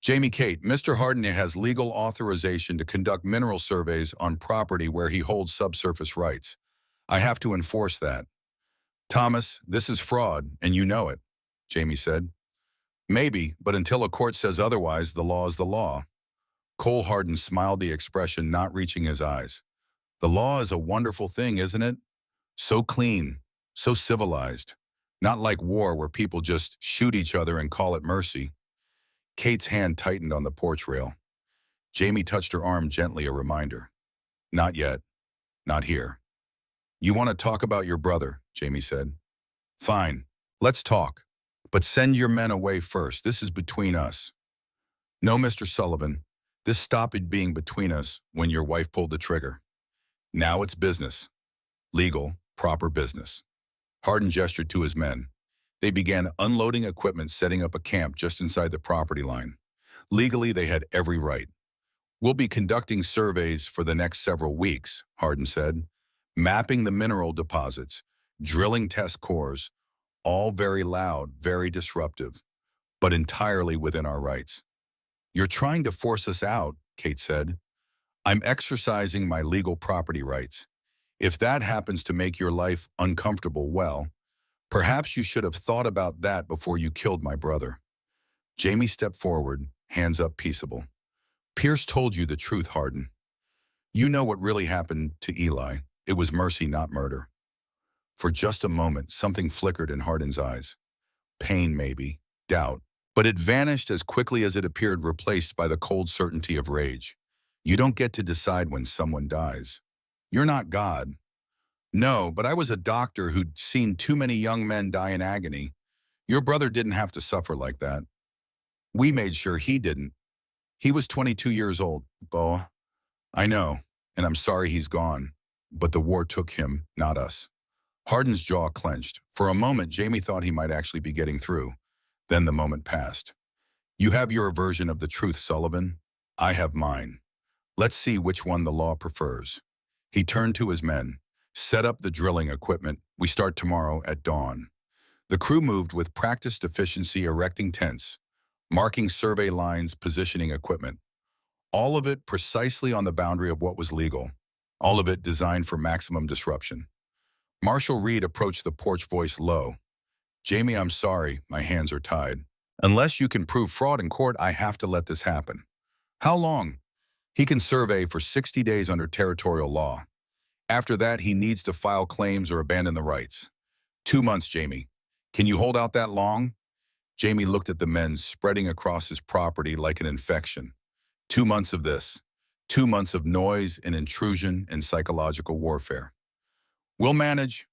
Jamie, Kate, Mr. Hardin has legal authorization to conduct mineral surveys on property where he holds subsurface rights. I have to enforce that. Thomas, this is fraud, and you know it, Jamie said. Maybe, but until a court says otherwise, the law is the law. Cole Hardin smiled, the expression not reaching his eyes. The law is a wonderful thing, isn't it? So clean, so civilized. Not like war where people just shoot each other and call it mercy. Kate's hand tightened on the porch rail. Jamie touched her arm gently, a reminder. Not yet. Not here. You want to talk about your brother, Jamie said. Fine. Let's talk. But send your men away first. This is between us. No, Mr. Sullivan. This stopped being between us when your wife pulled the trigger. Now it's business. Legal, proper business. Hardin gestured to his men. They began unloading equipment, setting up a camp just inside the property line. Legally, they had every right. We'll be conducting surveys for the next several weeks, Hardin said, mapping the mineral deposits, drilling test cores, all very loud, very disruptive, but entirely within our rights. You're trying to force us out, Kate said. I'm exercising my legal property rights. If that happens to make your life uncomfortable, well, perhaps you should have thought about that before you killed my brother. Jamie stepped forward, hands up, peaceable. Pierce told you the truth, Hardin. You know what really happened to Eli. It was mercy, not murder. For just a moment, something flickered in Hardin's eyes. Pain, maybe, doubt. But it vanished as quickly as it appeared, replaced by the cold certainty of rage. You don't get to decide when someone dies. You're not God. No, but I was a doctor who'd seen too many young men die in agony. Your brother didn't have to suffer like that. We made sure he didn't. He was 22 years old, Bo. I know, and I'm sorry he's gone. But the war took him, not us. Hardin's jaw clenched. For a moment, Jamie thought he might actually be getting through. Then the moment passed. You have your version of the truth, Sullivan. I have mine. Let's see which one the law prefers. He turned to his men. Set up the drilling equipment. We start tomorrow at dawn. The crew moved with practiced efficiency, erecting tents, marking survey lines, positioning equipment. All of it precisely on the boundary of what was legal. All of it designed for maximum disruption. Marshall Reed approached the porch, voice low. Jamie, I'm sorry, my hands are tied. Unless you can prove fraud in court, I have to let this happen. How long? He can survey for 60 days under territorial law. After that, he needs to file claims or abandon the rights. 2 months, Jamie. Can you hold out that long? Jamie looked at the men spreading across his property like an infection. 2 months of this. 2 months of noise and intrusion and psychological warfare. We'll manage.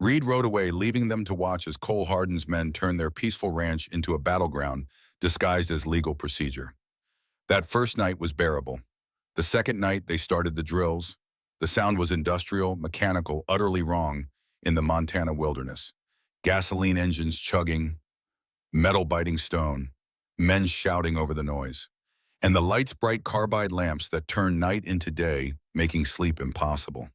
Reed rode away, leaving them to watch as Cole Hardin's men turned their peaceful ranch into a battleground disguised as legal procedure. That first night was bearable. The second night, they started the drills. The sound was industrial, mechanical, utterly wrong in the Montana wilderness. Gasoline engines chugging, metal biting stone, men shouting over the noise, and the lights bright carbide lamps that turned night into day, making sleep impossible.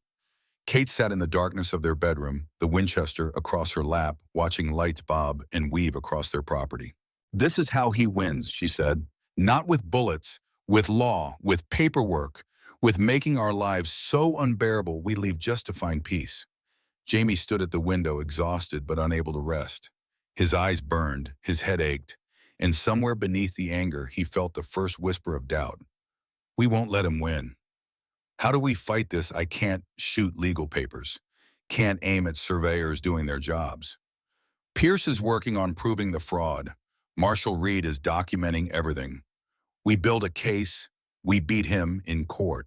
Kate sat in the darkness of their bedroom, the Winchester across her lap, watching lights bob and weave across their property. This is how he wins, she said. Not with bullets, with law, with paperwork, with making our lives so unbearable we leave just to find peace. Jamie stood at the window, exhausted but unable to rest. His eyes burned, his head ached, and somewhere beneath the anger he felt the first whisper of doubt. We won't let him win. How do we fight this? I can't shoot legal papers. Can't aim at surveyors doing their jobs. Pierce is working on proving the fraud. Marshall Reed is documenting everything. We build a case. We beat him in court.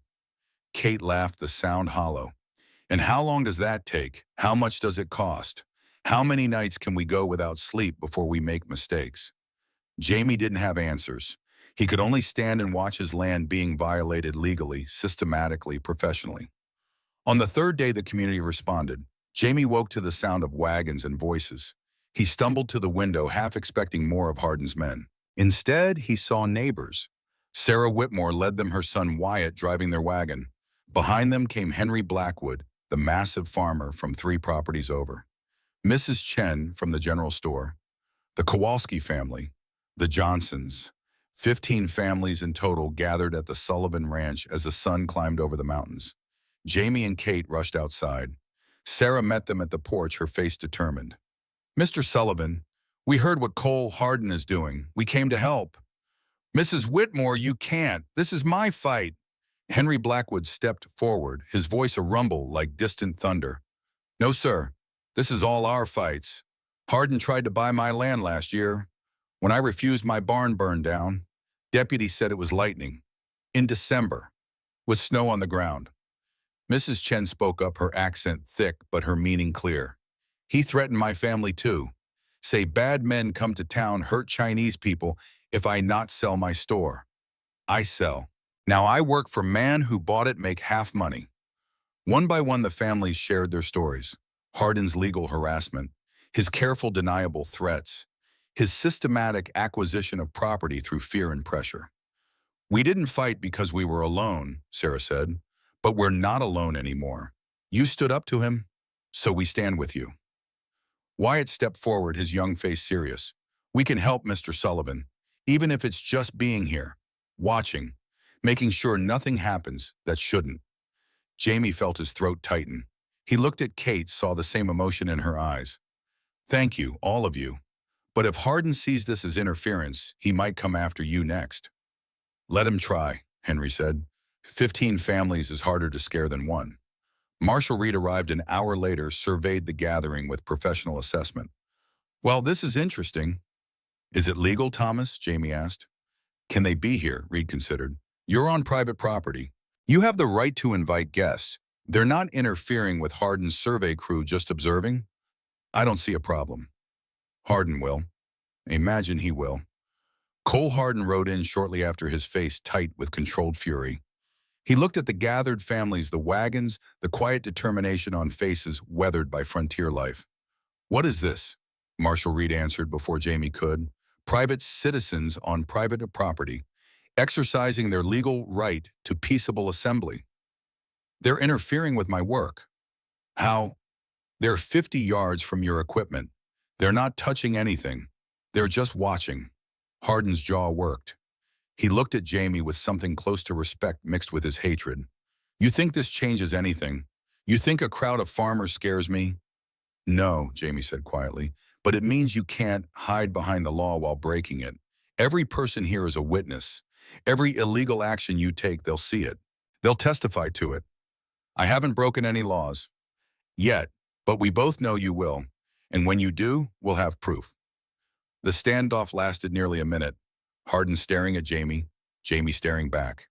Kate laughed, the sound hollow. And how long does that take? How much does it cost? How many nights can we go without sleep before we make mistakes? Jamie didn't have answers. He could only stand and watch his land being violated legally, systematically, professionally. On the third day the community responded, Jamie woke to the sound of wagons and voices. He stumbled to the window, half expecting more of Hardin's men. Instead, he saw neighbors. Sarah Whitmore led them, her son Wyatt driving their wagon. Behind them came Henry Blackwood, the massive farmer from 3 properties over. Mrs. Chen from the general store. The Kowalski family. The Johnsons. 15 families in total gathered at the Sullivan Ranch as the sun climbed over the mountains. Jamie and Kate rushed outside. Sarah met them at the porch, her face determined. Mr. Sullivan, we heard what Cole Hardin is doing. We came to help. Mrs. Whitmore, you can't. This is my fight. Henry Blackwood stepped forward, his voice a rumble like distant thunder. No, sir. This is all our fights. Hardin tried to buy my land last year. When I refused, my barn burned down. Deputy said it was lightning. In December, with snow on the ground. Mrs. Chen spoke up, her accent thick but her meaning clear. He threatened my family too. Say bad men come to town, hurt Chinese people if I not sell my store. I sell. Now I work for man who bought it, make half money. One by one the families shared their stories. Hardin's legal harassment, his careful deniable threats, his systematic acquisition of property through fear and pressure. We didn't fight because we were alone, Sarah said, but we're not alone anymore. You stood up to him, so we stand with you. Wyatt stepped forward, his young face serious. We can help, Mr. Sullivan, even if it's just being here, watching, making sure nothing happens that shouldn't. Jamie felt his throat tighten. He looked at Kate, saw the same emotion in her eyes. Thank you, all of you. But if Hardin sees this as interference, he might come after you next. Let him try, Henry said. 15 families is harder to scare than one. Marshall Reed arrived an hour later, surveyed the gathering with professional assessment. Well, this is interesting. Is it legal, Thomas? Jamie asked. Can they be here? Reed considered. You're on private property. You have the right to invite guests. They're not interfering with Hardin's survey crew, just observing. I don't see a problem. Hardin will. Imagine he will. Cole Hardin rode in shortly after, his face tight with controlled fury. He looked at the gathered families, the wagons, the quiet determination on faces weathered by frontier life. What is this? Marshall Reed answered before Jamie could. Private citizens on private property, exercising their legal right to peaceable assembly. They're interfering with my work. How? They're 50 yards from your equipment. They're not touching anything. They're just watching. Hardin's jaw worked. He looked at Jamie with something close to respect mixed with his hatred. You think this changes anything? You think a crowd of farmers scares me? No, Jamie said quietly, but it means you can't hide behind the law while breaking it. Every person here is a witness. Every illegal action you take, they'll see it. They'll testify to it. I haven't broken any laws. Yet, but we both know you will. And when you do, we'll have proof. The standoff lasted nearly a minute. Hardin staring at Jamie, Jamie staring back.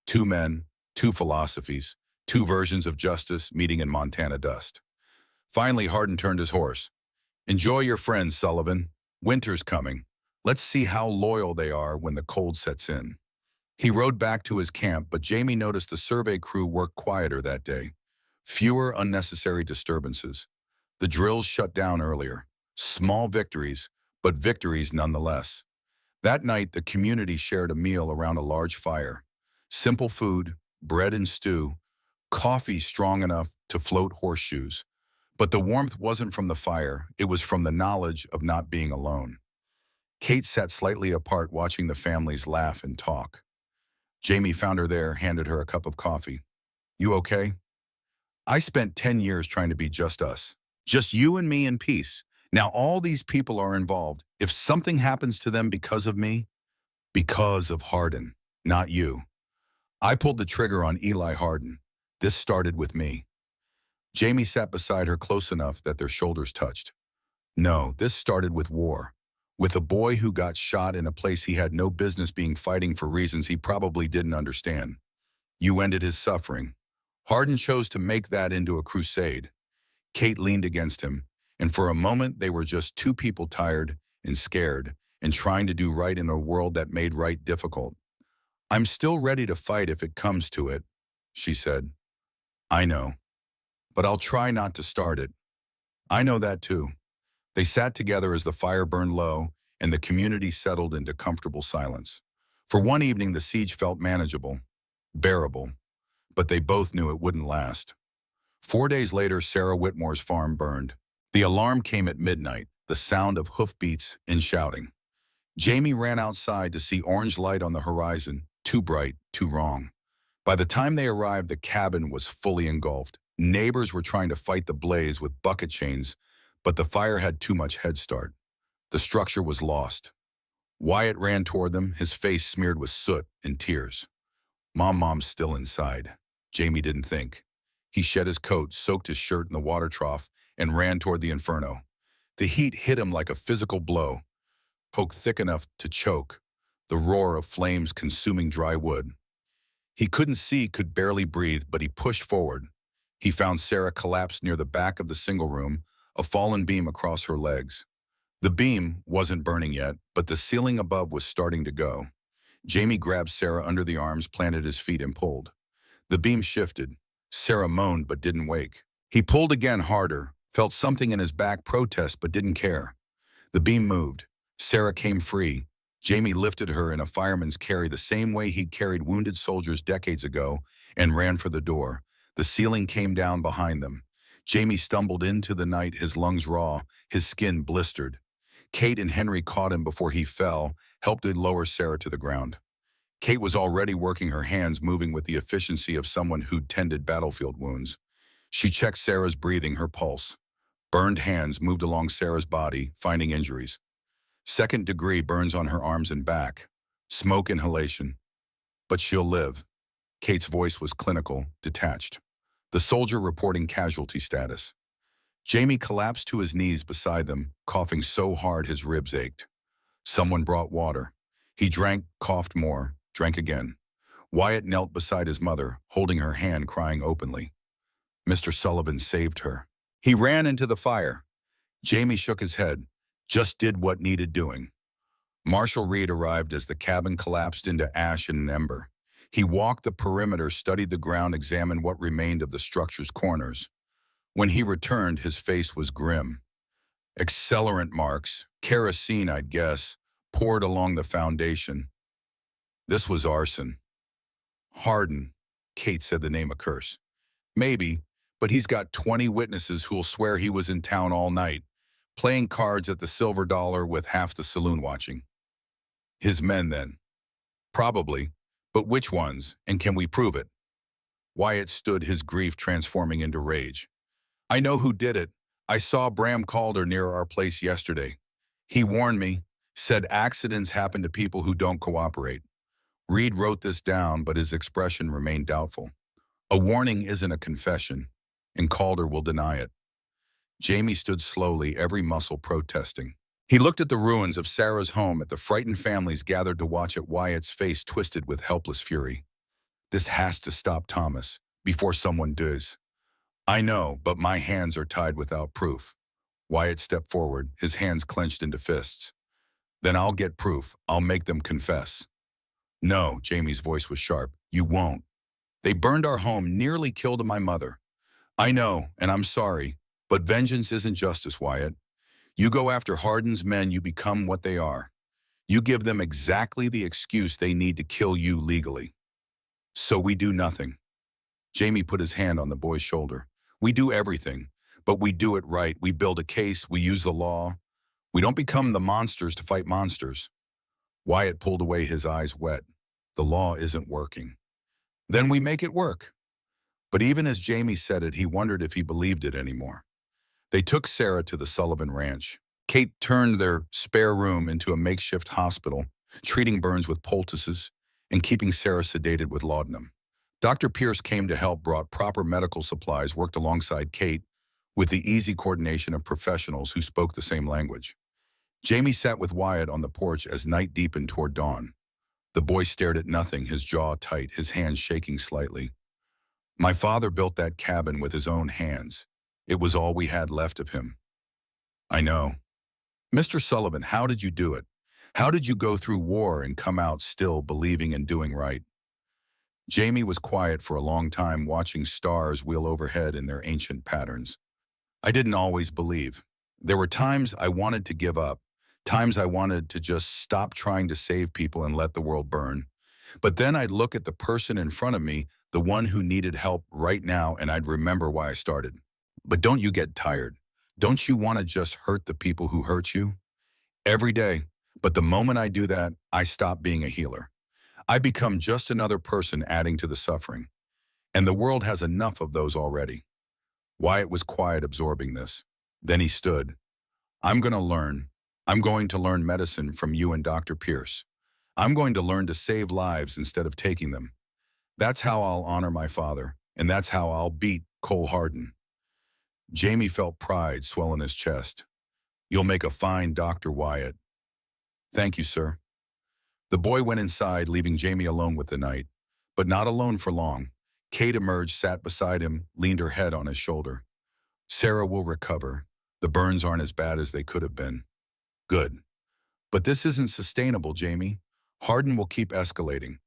2 men, 2 philosophies, 2 versions of justice meeting in Montana dust. Finally, Hardin turned his horse. Enjoy your friends, Sullivan. Winter's coming. Let's see how loyal they are when the cold sets in. He rode back to his camp, but Jamie noticed the survey crew worked quieter that day. Fewer unnecessary disturbances. The drills shut down earlier. Small victories, but victories nonetheless. That night, the community shared a meal around a large fire. Simple food, bread and stew, coffee strong enough to float horseshoes. But the warmth wasn't from the fire, it was from the knowledge of not being alone. Kate sat slightly apart, watching the families laugh and talk. Jamie found her there, handed her a cup of coffee. You okay? I spent 10 years trying to be just us. Just you and me in peace. Now all these people are involved. If something happens to them because of me, because of Hardin, not you. I pulled the trigger on Eli Hardin. This started with me. Jamie sat beside her close enough that their shoulders touched. No, this started with war. With a boy who got shot in a place he had no business being fighting for reasons he probably didn't understand. You ended his suffering. Hardin chose to make that into a crusade. Kate leaned against him, and for a moment they were just two people tired and scared and trying to do right in a world that made right difficult. I'm still ready to fight if it comes to it, she said. I know, but I'll try not to start it. I know that too. They sat together as the fire burned low and the community settled into comfortable silence. For one evening, the siege felt manageable, bearable, but they both knew it wouldn't last. 4 days later, Sarah Whitmore's farm burned. The alarm came at midnight, the sound of hoofbeats and shouting. Jamie ran outside to see orange light on the horizon, too bright, too wrong. By the time they arrived, the cabin was fully engulfed. Neighbors were trying to fight the blaze with bucket chains, but the fire had too much head start. The structure was lost. Wyatt ran toward them, his face smeared with soot and tears. Mom's still inside. Jamie didn't think. He shed his coat, soaked his shirt in the water trough, and ran toward the inferno. The heat hit him like a physical blow, poked thick enough to choke, the roar of flames consuming dry wood. He couldn't see, could barely breathe, but he pushed forward. He found Sarah collapsed near the back of the single room, a fallen beam across her legs. The beam wasn't burning yet, but the ceiling above was starting to go. Jamie grabbed Sarah under the arms, planted his feet, and pulled. The beam shifted. Sarah moaned but didn't wake. He pulled again harder, felt something in his back protest but didn't care. The beam moved. Sarah came free. Jamie lifted her in a fireman's carry the same way he'd carried wounded soldiers decades ago and ran for the door. The ceiling came down behind them. Jamie stumbled into the night, his lungs raw, his skin blistered. Kate and Henry caught him before he fell, helped to lower Sarah to the ground. Kate was already working her hands, moving with the efficiency of someone who'd tended battlefield wounds. She checked Sarah's breathing, her pulse. Burned hands moved along Sarah's body, finding injuries. Second-degree burns on her arms and back. Smoke inhalation. But she'll live. Kate's voice was clinical, detached. The soldier reporting casualty status. Jamie collapsed to his knees beside them, coughing so hard his ribs ached. Someone brought water. He drank, coughed more, drank again. Wyatt knelt beside his mother, holding her hand, crying openly. Mr. Sullivan saved her. He ran into the fire. Jamie shook his head, just did what needed doing. Marshal Reed arrived as the cabin collapsed into ash and an ember. He walked the perimeter, studied the ground, examined what remained of the structure's corners. When he returned, his face was grim. Accelerant marks, kerosene, I'd guess, poured along the foundation. This was arson. Hardin, Kate said the name a curse. Maybe, but he's got 20 witnesses who'll swear he was in town all night, playing cards at the Silver Dollar with half the saloon watching. His men, then? Probably, but which ones, and can we prove it? Wyatt stood, his grief transforming into rage. I know who did it. I saw Bram Calder near our place yesterday. He warned me, said accidents happen to people who don't cooperate. Reed wrote this down, but his expression remained doubtful. A warning isn't a confession, and Calder will deny it. Jamie stood slowly, every muscle protesting. He looked at the ruins of Sarah's home, at the frightened families gathered to watch it, Wyatt's face twisted with helpless fury. This has to stop, Thomas, before someone does. I know, but my hands are tied without proof. Wyatt stepped forward, his hands clenched into fists. Then I'll get proof. I'll make them confess. No, Jamie's voice was sharp. You won't. They burned our home, nearly killed my mother. I know, and I'm sorry, but vengeance isn't justice, Wyatt. You go after Hardin's men, you become what they are. You give them exactly the excuse they need to kill you legally. So we do nothing. Jamie put his hand on the boy's shoulder. We do everything, but we do it right. We build a case, we use the law. We don't become the monsters to fight monsters. Wyatt pulled away, his eyes wet. The law isn't working. Then we make it work. But even as Jamie said it, he wondered if he believed it anymore. They took Sarah to the Sullivan Ranch. Kate turned their spare room into a makeshift hospital, treating burns with poultices and keeping Sarah sedated with laudanum. Dr. Pierce came to help, brought proper medical supplies, worked alongside Kate, with the easy coordination of professionals who spoke the same language. Jamie sat with Wyatt on the porch as night deepened toward dawn. The boy stared at nothing, his jaw tight, his hands shaking slightly. My father built that cabin with his own hands. It was all we had left of him. I know. Mr. Sullivan, how did you do it? How did you go through war and come out still believing and doing right? Jamie was quiet for a long time, watching stars wheel overhead in their ancient patterns. I didn't always believe. There were times I wanted to give up, times I wanted to just stop trying to save people and let the world burn. But then I'd look at the person in front of me, the one who needed help right now, and I'd remember why I started. But don't you get tired? Don't you want to just hurt the people who hurt you? Every day. But the moment I do that, I stop being a healer. I become just another person adding to the suffering. And the world has enough of those already. Wyatt was quiet, absorbing this. Then he stood. I'm going to learn. I'm going to learn medicine from you and Dr. Pierce. I'm going to learn to save lives instead of taking them. That's how I'll honor my father, and that's how I'll beat Cole Hardin. Jamie felt pride swell in his chest. You'll make a fine doctor, Wyatt. Thank you, sir. The boy went inside, leaving Jamie alone with the night. But not alone for long. Kate emerged, sat beside him, leaned her head on his shoulder. Sarah will recover. The burns aren't as bad as they could have been. Good. But this isn't sustainable, Jamie. Hardin will keep escalating.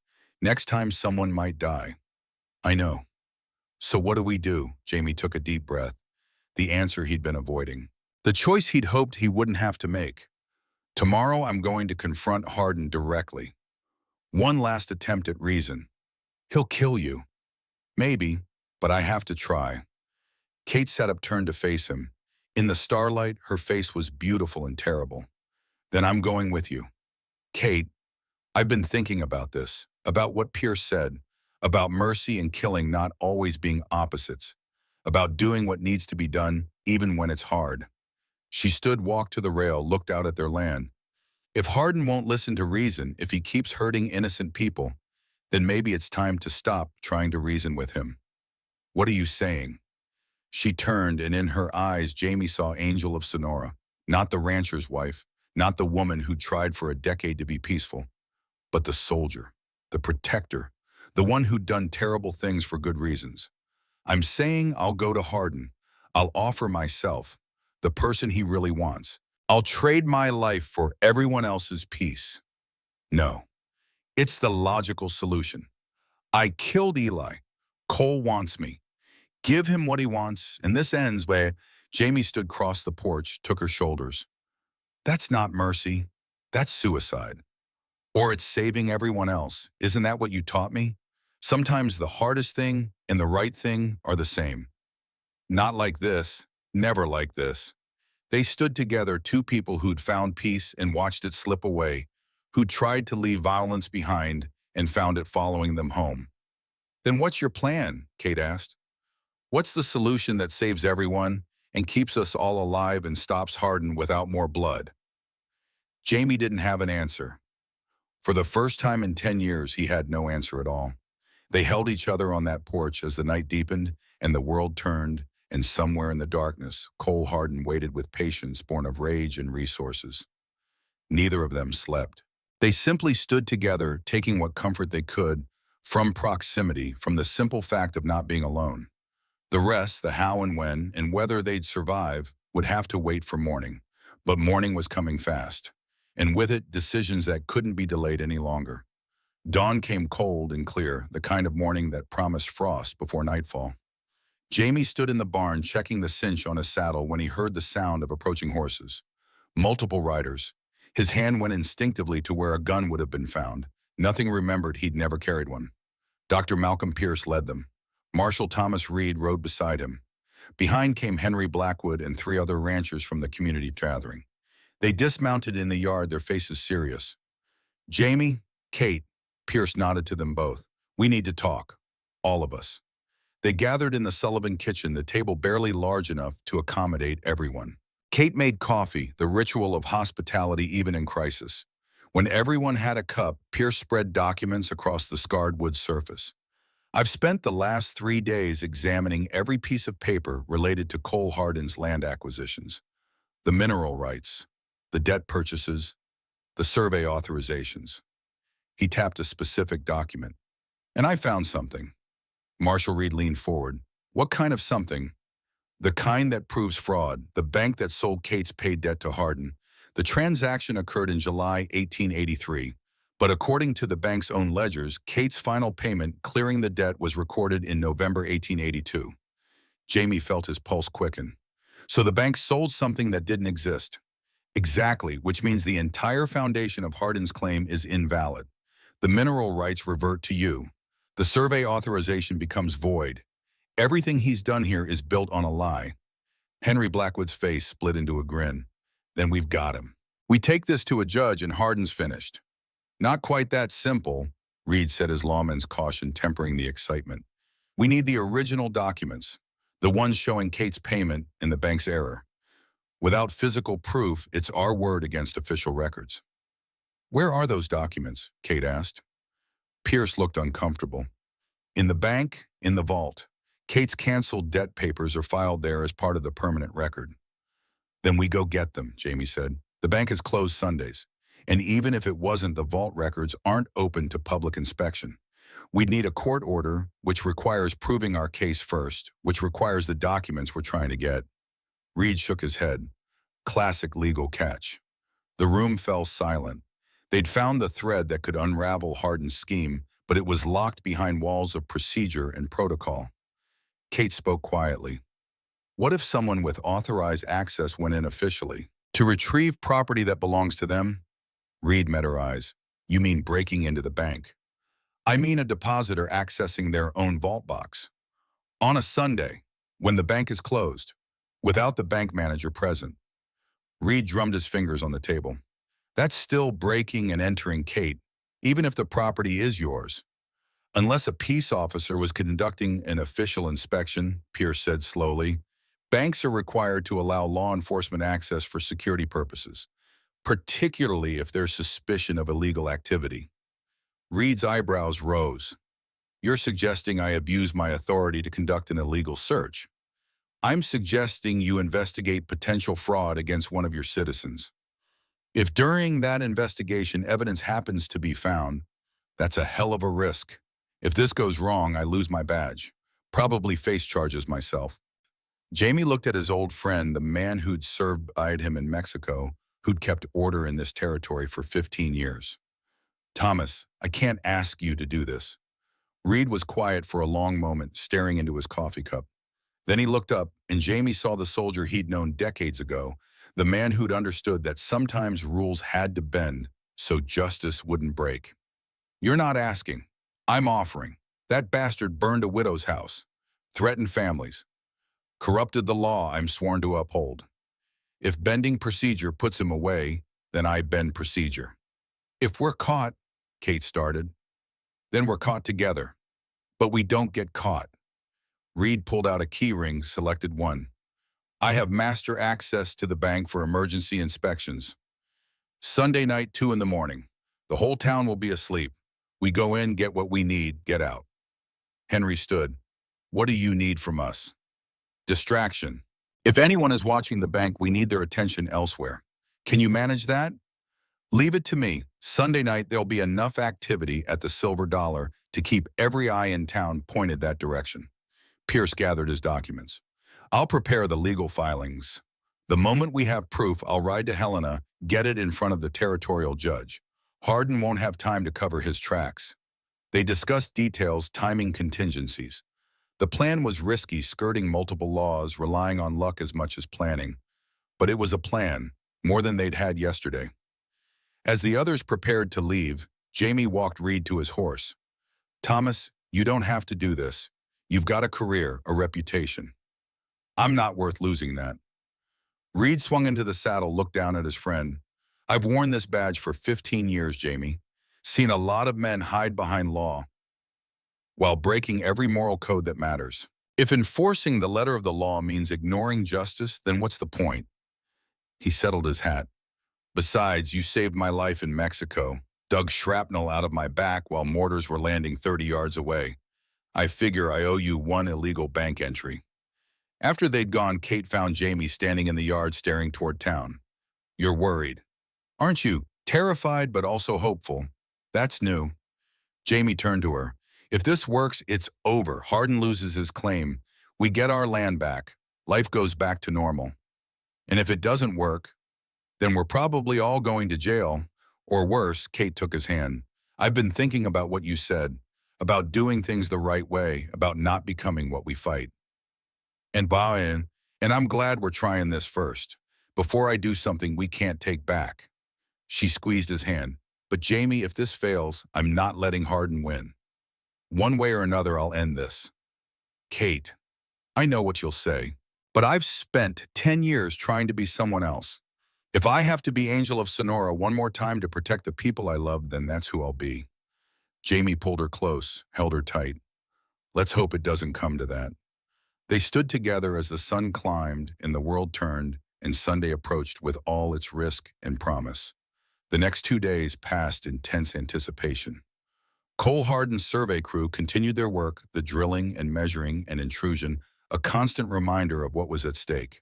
Next time someone might die. I know. So what do? Jamie took a deep breath. The answer he'd been avoiding. The choice he'd hoped he wouldn't have to make. Tomorrow I'm going to confront Hardin directly. One last attempt at reason. He'll kill you. Maybe, but I have to try. Kate sat up, turned to face him. In the starlight, her face was beautiful and terrible. Then I'm going with you. Kate, I've been thinking about this, about what Pierce said, about mercy and killing not always being opposites, about doing what needs to be done even when it's hard. She stood, walked to the rail, looked out at their land. If Hardin won't listen to reason, if he keeps hurting innocent people, then maybe it's time to stop trying to reason with him. What are you saying? She turned, and in her eyes, Jamie saw Angel of Sonora, not the rancher's wife, not the woman who tried for a decade to be peaceful, but the soldier, the protector, the one who'd done terrible things for good reasons. I'm saying I'll go to Hardin. I'll offer myself, the person he really wants. I'll trade my life for everyone else's peace. No, it's the logical solution. I killed Eli. Cole wants me. Give him what he wants, and this ends where Jamie stood across the porch, took her shoulders. That's not mercy. That's suicide. Or it's saving everyone else. Isn't that what you taught me? Sometimes the hardest thing and the right thing are the same. Not like this. Never like this. They stood together, two people who'd found peace and watched it slip away, who tried to leave violence behind and found it following them home. Then what's your plan? Kate asked. What's the solution that saves everyone and keeps us all alive and stops Hardin without more blood? Jamie didn't have an answer. For the first time in 10 years, he had no answer at all. They held each other on that porch as the night deepened and the world turned, and somewhere in the darkness, Cole Hardin waited with patience born of rage and resources. Neither of them slept. They simply stood together, taking what comfort they could from proximity, from the simple fact of not being alone. The rest, the how and when, and whether they'd survive, would have to wait for morning. But morning was coming fast, and with it, decisions that couldn't be delayed any longer. Dawn came cold and clear, the kind of morning that promised frost before nightfall. Jamie stood in the barn checking the cinch on his saddle when he heard the sound of approaching horses. Multiple riders. His hand went instinctively to where a gun would have been found. Nothing remembered he'd never carried one. Dr. Malcolm Pierce led them. Marshal Thomas Reed rode beside him. Behind came Henry Blackwood and 3 other ranchers from the community gathering. They dismounted in the yard, their faces serious. Jamie, Kate, Pierce nodded to them both. We need to talk. All of us. They gathered in the Sullivan kitchen, the table barely large enough to accommodate everyone. Kate made coffee, the ritual of hospitality even in crisis. When everyone had a cup, Pierce spread documents across the scarred wood surface. I've spent the last 3 days examining every piece of paper related to Cole Hardin's land acquisitions, the mineral rights, the debt purchases, the survey authorizations. He tapped a specific document. And I found something. Marshall Reed leaned forward. What kind of something? The kind that proves fraud, the bank that sold Kate's paid debt to Hardin. The transaction occurred in July 1883, but according to the bank's own ledgers, Kate's final payment clearing the debt was recorded in November 1882. Jamie felt his pulse quicken. So the bank sold something that didn't exist. Exactly, which means the entire foundation of Hardin's claim is invalid. The mineral rights revert to you. The survey authorization becomes void. Everything he's done here is built on a lie. Henry Blackwood's face split into a grin. Then we've got him. We take this to a judge and Hardin's finished. Not quite that simple, Reed said, his lawman's caution tempering the excitement. We need the original documents, the ones showing Kate's payment and the bank's error. Without physical proof, it's our word against official records. Where are those documents? Kate asked. Pierce looked uncomfortable. In the bank, in the vault. Kate's canceled debt papers are filed there as part of the permanent record. Then we go get them, Jamie said. The bank is closed Sundays. And even if it wasn't, the vault records aren't open to public inspection. We'd need a court order, which requires proving our case first, which requires the documents we're trying to get. Reed shook his head. Classic legal catch. The room fell silent. They'd found the thread that could unravel Hardin's scheme, but it was locked behind walls of procedure and protocol. Kate spoke quietly. What if someone with authorized access went in officially to retrieve property that belongs to them? Reed met her eyes. You mean breaking into the bank? I mean a depositor accessing their own vault box. On a Sunday, when the bank is closed, without the bank manager present. Reed drummed his fingers on the table. That's still breaking and entering, Kate, even if the property is yours. Unless a peace officer was conducting an official inspection, Pierce said slowly, banks are required to allow law enforcement access for security purposes, particularly if there's suspicion of illegal activity. Reed's eyebrows rose. You're suggesting I abuse my authority to conduct an illegal search. I'm suggesting you investigate potential fraud against one of your citizens. If during that investigation evidence happens to be found, that's a hell of a risk. If this goes wrong, I lose my badge. Probably face charges myself. Jamie looked at his old friend, the man who'd served beside him in Mexico, who'd kept order in this territory for 15 years. Thomas, I can't ask you to do this. Reed was quiet for a long moment, staring into his coffee cup. Then he looked up, and Jamie saw the soldier he'd known decades ago, the man who'd understood that sometimes rules had to bend so justice wouldn't break. You're not asking. I'm offering. That bastard burned a widow's house, threatened families, corrupted the law I'm sworn to uphold. If bending procedure puts him away, then I bend procedure. If we're caught, Kate started, then we're caught together. But we don't get caught. Reed pulled out a key ring, selected one. I have master access to the bank for emergency inspections. Sunday night, 2 in the morning. The whole town will be asleep. We go in, get what we need, get out. Henry stood. What do you need from us? Distraction. If anyone is watching the bank, we need their attention elsewhere. Can you manage that? Leave it to me. Sunday night, there'll be enough activity at the Silver Dollar to keep every eye in town pointed that direction. Pierce gathered his documents. I'll prepare the legal filings. The moment we have proof, I'll ride to Helena, get it in front of the territorial judge. Hardin won't have time to cover his tracks. They discussed details, timing contingencies. The plan was risky, skirting multiple laws, relying on luck as much as planning. But it was a plan, more than they'd had yesterday. As the others prepared to leave, Jamie walked Reed to his horse. Thomas, you don't have to do this. You've got a career, a reputation. I'm not worth losing that. Reed swung into the saddle, looked down at his friend. I've worn this badge for 15 years, Jamie. Seen a lot of men hide behind law while breaking every moral code that matters. If enforcing the letter of the law means ignoring justice, then what's the point? He settled his hat. Besides, you saved my life in Mexico, dug shrapnel out of my back while mortars were landing 30 yards away. I figure I owe you one illegal bank entry. After they'd gone, Kate found Jamie standing in the yard staring toward town. You're worried, aren't you? Terrified but also hopeful. That's new. Jamie turned to her. If this works, it's over. Hardin loses his claim. We get our land back. Life goes back to normal. And if it doesn't work, then we're probably all going to jail. Or worse, Kate took his hand. I've been thinking about what you said, about doing things the right way, about not becoming what we fight. And buy-in, and I'm glad we're trying this first, before I do something we can't take back. She squeezed his hand. But Jamie, if this fails, I'm not letting Hardin win. One way or another, I'll end this. Kate, I know what you'll say, but I've spent 10 years trying to be someone else. If I have to be Angel of Sonora one more time to protect the people I love, then that's who I'll be. Jamie pulled her close, held her tight. Let's hope it doesn't come to that. They stood together as the sun climbed and the world turned and Sunday approached with all its risk and promise. The next 2 days passed in tense anticipation. Cole Hardin's survey crew continued their work, the drilling and measuring and intrusion, a constant reminder of what was at stake.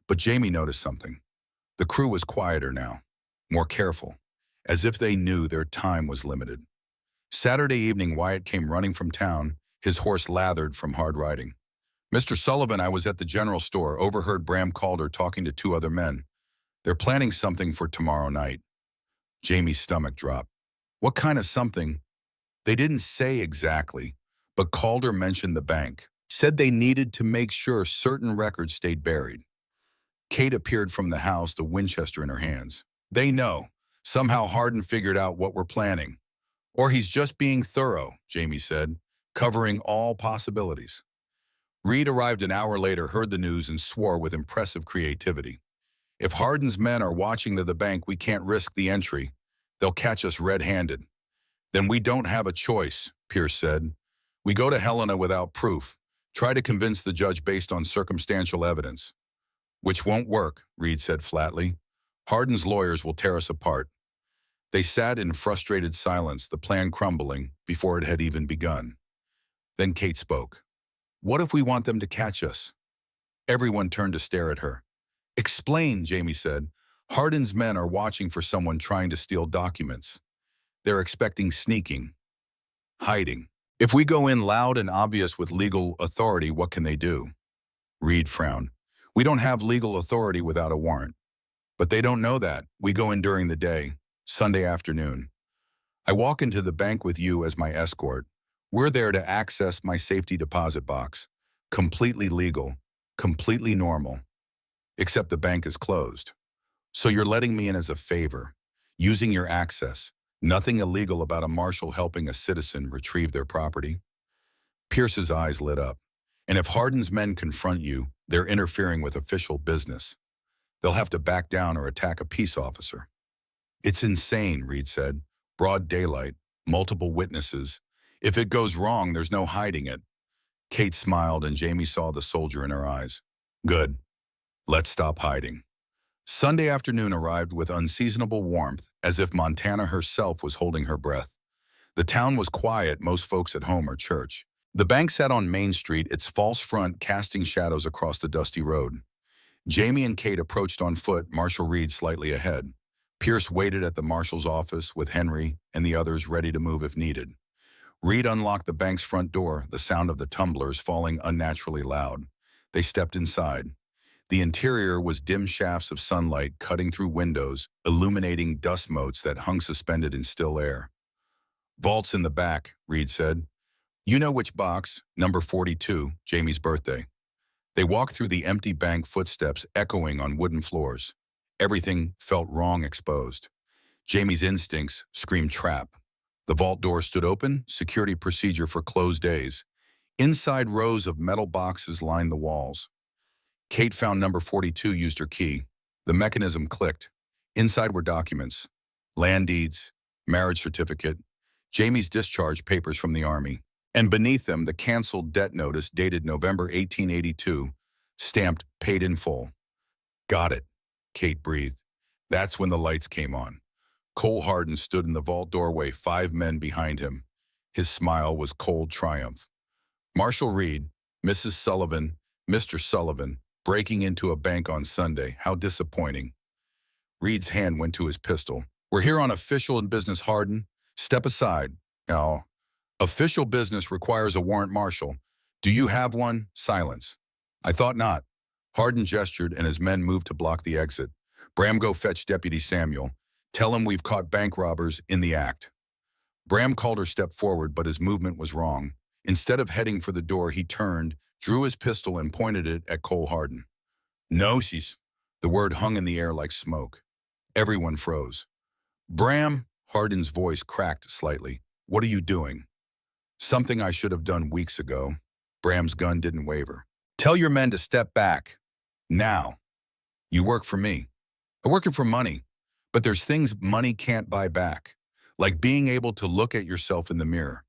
But Jamie noticed something. The crew was quieter now, more careful, as if they knew their time was limited. Saturday evening, Wyatt came running from town, his horse lathered from hard riding. Mr. Sullivan, I was at the general store, overheard Bram Calder talking to 2 other men. They're planning something for tomorrow night. Jamie's stomach dropped. What kind of something? They didn't say exactly, but Calder mentioned the bank, said they needed to make sure certain records stayed buried. Kate appeared from the house, the Winchester in her hands. They know. Somehow Hardin figured out what we're planning. Or he's just being thorough, Jamie said, covering all possibilities. Reed arrived an hour later, heard the news, and swore with impressive creativity. If Hardin's men are watching to the bank, we can't risk the entry. They'll catch us red-handed. Then we don't have a choice, Pierce said. We go to Helena without proof. Try to convince the judge based on circumstantial evidence. Which won't work, Reed said flatly. Hardin's lawyers will tear us apart. They sat in frustrated silence, the plan crumbling before it had even begun. Then Kate spoke. What if we want them to catch us? Everyone turned to stare at her. Explain, Jamie said. Hardin's men are watching for someone trying to steal documents. They're expecting sneaking, hiding. If we go in loud and obvious with legal authority, what can they do? Reed frowned. We don't have legal authority without a warrant. But they don't know that. We go in during the day, Sunday afternoon. I walk into the bank with you as my escort. We're there to access my safety deposit box. Completely legal, completely normal. Except the bank is closed. So you're letting me in as a favor, using your access. Nothing illegal about a marshal helping a citizen retrieve their property. Pierce's eyes lit up. And if Hardin's men confront you, they're interfering with official business. They'll have to back down or attack a peace officer. It's insane, Reed said. Broad daylight, multiple witnesses. If it goes wrong, there's no hiding it. Kate smiled and Jamie saw the soldier in her eyes. Good. Let's stop hiding. Sunday afternoon arrived with unseasonable warmth, as if Montana herself was holding her breath. The town was quiet, most folks at home or church. The bank sat on Main Street, its false front casting shadows across the dusty road. Jamie and Kate approached on foot, Marshal Reed slightly ahead. Pierce waited at the marshal's office with Henry and the others ready to move if needed. Reed unlocked the bank's front door, the sound of the tumblers falling unnaturally loud. They stepped inside. The interior was dim shafts of sunlight cutting through windows, illuminating dust motes that hung suspended in still air. Vault's in the back, Reed said. You know which box, number 42, Jamie's birthday. They walked through the empty bank, footsteps echoing on wooden floors. Everything felt wrong, exposed. Jamie's instincts screamed trap. The vault door stood open, security procedure for closed days. Inside, rows of metal boxes lined the walls. Kate found number 42, used her key. The mechanism clicked. Inside were documents, land deeds, marriage certificate, Jamie's discharge papers from the Army, and beneath them the canceled debt notice dated November 1882, stamped paid in full. Got it, Kate breathed. That's when the lights came on. Cole Hardin stood in the vault doorway, 5 men behind him. His smile was cold triumph. Marshall Reed, Mrs. Sullivan, Mr. Sullivan, breaking into a bank on Sunday. How disappointing. Reed's hand went to his pistol. We're here on official and business, Harden. Step aside. Oh, official business requires a warrant, Marshal. Do you have one? Silence. I thought not. Harden gestured and his men moved to block the exit. Bram, go fetch Deputy Samuel. Tell him we've caught bank robbers in the act. Bram Calder stepped forward, but his movement was wrong. Instead of heading for the door, he turned, drew his pistol and pointed it at Cole Harden. No, she's... The word hung in the air like smoke. Everyone froze. Bram, Harden's voice cracked slightly. What are you doing? Something I should have done weeks ago. Bram's gun didn't waver. Tell your men to step back. Now. You work for me. I work it for money. But there's things money can't buy back, like being able to look at yourself in the mirror.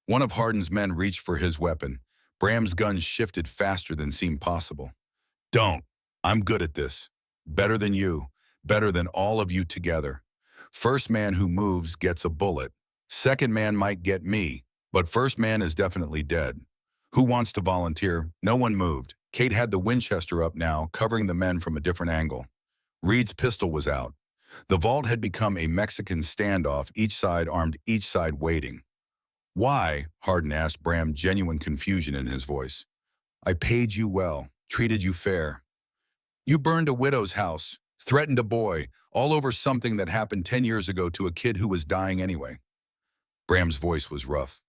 One of Harden's men reached for his weapon. Bram's gun shifted faster than seemed possible. Don't. I'm good at this. Better than you. Better than all of you together. First man who moves gets a bullet. Second man might get me, but first man is definitely dead. Who wants to volunteer? No one moved. Kate had the Winchester up now, covering the men from a different angle. Reed's pistol was out. The vault had become a Mexican standoff, each side armed, each side waiting. Why? Harden asked, Bram, genuine confusion in his voice. I paid you well, treated you fair. You burned a widow's house, threatened a boy, all over something that happened 10 years ago to a kid who was dying anyway. Bram's voice was rough.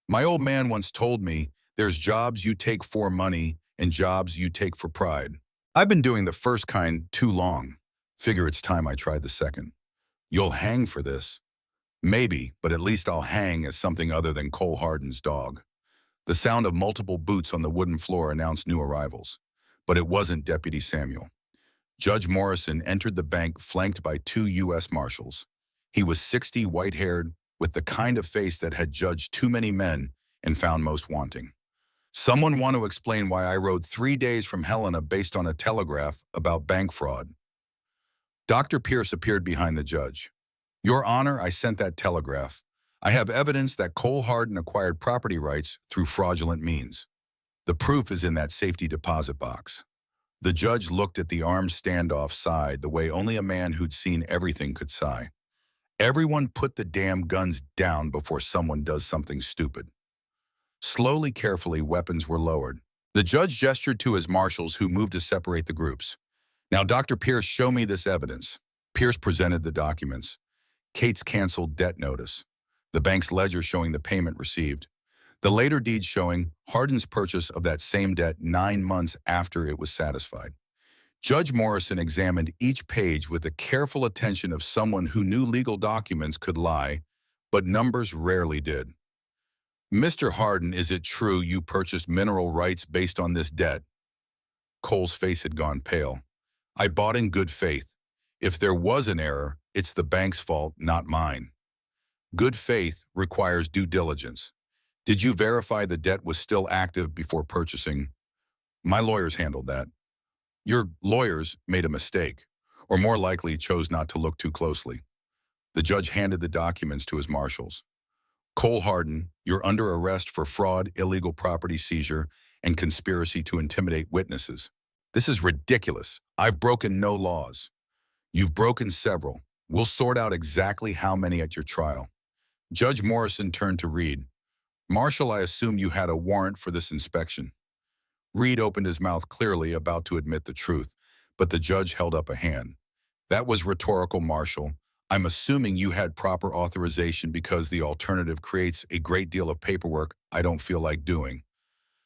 My old man once told me, there's jobs you take for money and jobs you take for pride. I've been doing the first kind too long. Figure it's time I tried the second. You'll hang for this. Maybe, but at least I'll hang as something other than Cole Harden's dog. The sound of multiple boots on the wooden floor announced new arrivals. But it wasn't Deputy Samuel. Judge Morrison entered the bank flanked by 2 U.S. Marshals. He was 60, white-haired, with the kind of face that had judged too many men and found most wanting. Someone want to explain why I rode 3 days from Helena based on a telegraph about bank fraud? Dr. Pierce appeared behind the judge. Your Honor, I sent that telegraph. I have evidence that Cole Harden acquired property rights through fraudulent means. The proof is in that safety deposit box. The judge looked at the armed standoff sighed the way only a man who'd seen everything could sigh. Everyone put the damn guns down before someone does something stupid. Slowly, carefully, weapons were lowered. The judge gestured to his marshals who moved to separate the groups. Now, Dr. Pierce, show me this evidence. Pierce presented the documents. Kate's canceled debt notice. The bank's ledger showing the payment received. The later deed showing Harden's purchase of that same debt 9 months after it was satisfied. Judge Morrison examined each page with the careful attention of someone who knew legal documents could lie, but numbers rarely did. Mr. Harden, is it true you purchased mineral rights based on this debt? Cole's face had gone pale. I bought in good faith. If there was an error, it's the bank's fault, not mine. Good faith requires due diligence. Did you verify the debt was still active before purchasing? My lawyers handled that. Your lawyers made a mistake, or more likely chose not to look too closely. The judge handed the documents to his marshals. Cole Harden, you're under arrest for fraud, illegal property seizure, and conspiracy to intimidate witnesses. This is ridiculous. I've broken no laws. You've broken several. We'll sort out exactly how many at your trial. Judge Morrison turned to Reed. Marshal, I assume you had a warrant for this inspection. Reed opened his mouth clearly, about to admit the truth, but the judge held up a hand. That was rhetorical, Marshal. I'm assuming you had proper authorization because the alternative creates a great deal of paperwork I don't feel like doing.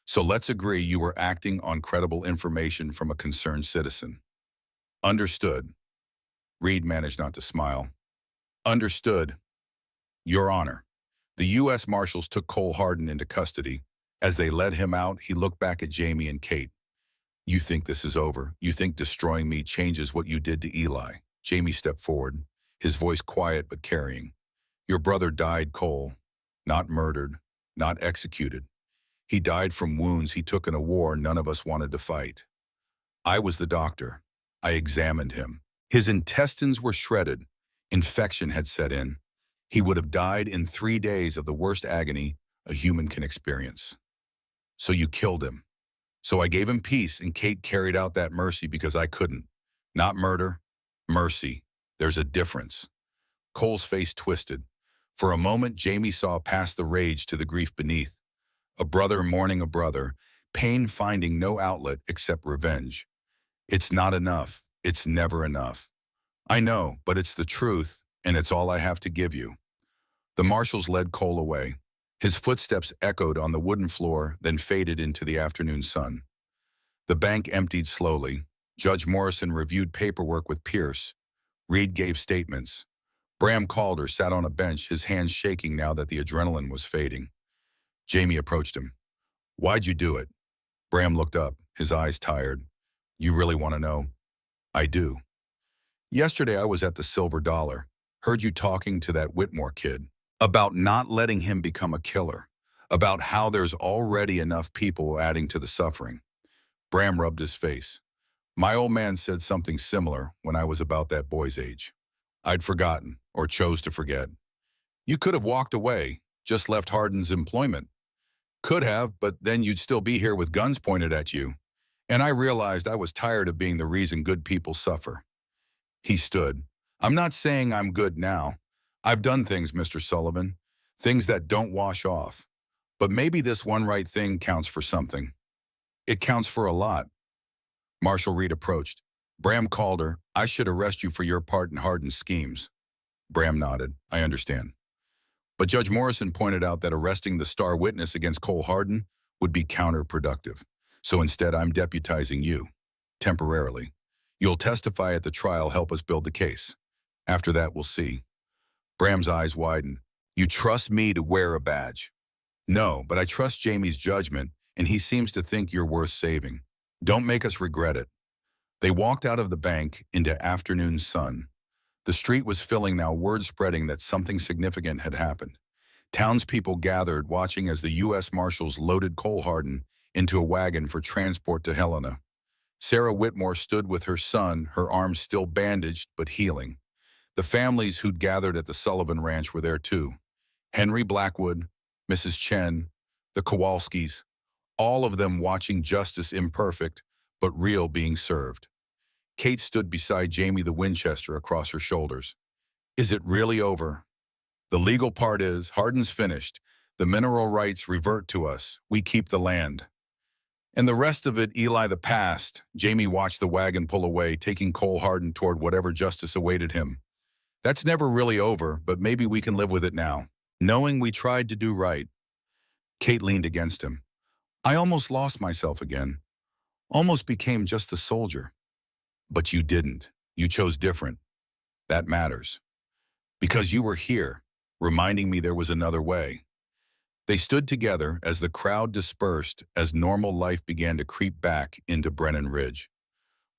So let's agree you were acting on credible information from a concerned citizen. Understood. Reed managed not to smile. Understood. Your Honor. The U.S. Marshals took Cole Harden into custody. As they led him out, he looked back at Jamie and Kate. You think this is over? You think destroying me changes what you did to Eli? Jamie stepped forward, his voice quiet but carrying. Your brother died, Cole. Not murdered, not executed. He died from wounds he took in a war none of us wanted to fight. I was the doctor. I examined him. His intestines were shredded. Infection had set in. He would have died in 3 days of the worst agony a human can experience. So you killed him. So I gave him peace, and Kate carried out that mercy because I couldn't. Not murder, mercy. There's a difference. Cole's face twisted. For a moment, Jamie saw past the rage to the grief beneath. A brother mourning a brother, pain finding no outlet except revenge. It's not enough. It's never enough. I know, but it's the truth, and it's all I have to give you. The marshals led Cole away. His footsteps echoed on the wooden floor, then faded into the afternoon sun. The bank emptied slowly. Judge Morrison reviewed paperwork with Pierce. Reed gave statements. Bram Calder sat on a bench, his hands shaking now that the adrenaline was fading. Jamie approached him. "Why'd you do it?" Bram looked up, his eyes tired. "You really want to know?" "I do. Yesterday I was at the Silver Dollar. Heard you talking to that Whitmore kid. About not letting him become a killer. About how there's already enough people adding to the suffering." Bram rubbed his face. "My old man said something similar when I was about that boy's age. I'd forgotten, or chose to forget. You could have walked away, just left Hardin's employment. Could have, but then you'd still be here with guns pointed at you. And I realized I was tired of being the reason good people suffer." He stood. "I'm not saying I'm good now. I've done things, Mr. Sullivan, things that don't wash off. But maybe this one right thing counts for something. It counts for a lot." Marshal Reed approached. "Bram Calder, I should arrest you for your part in Hardin's schemes." Bram nodded. "I understand." But Judge Morrison pointed out that arresting the star witness against Cole Hardin would be counterproductive. "So instead, I'm deputizing you, temporarily. You'll testify at the trial, help us build the case. After that, we'll see." Bram's eyes widened. "You trust me to wear a badge?" "No, but I trust Jamie's judgment, and he seems to think you're worth saving. Don't make us regret it." They walked out of the bank into afternoon sun. The street was filling now, word spreading that something significant had happened. Townspeople gathered, watching as the U.S. Marshals loaded Cole Hardin into a wagon for transport to Helena. Sarah Whitmore stood with her son, her arms still bandaged but healing. The families who'd gathered at the Sullivan Ranch were there too. Henry Blackwood, Mrs. Chen, the Kowalskis, all of them watching justice imperfect but real being served. Kate stood beside Jamie the Winchester across her shoulders. "Is it really over?" "The legal part is, Hardin's finished. The mineral rights revert to us. We keep the land. And the rest of it, Eli, the past." Jamie watched the wagon pull away, taking Cole Hardin toward whatever justice awaited him. "That's never really over, but maybe we can live with it now, knowing we tried to do right." Kate leaned against him. "I almost lost myself again. Almost became just the soldier. But you didn't. You chose different. That matters. Because you were here, reminding me there was another way." They stood together as the crowd dispersed, as normal life began to creep back into Brennan Ridge.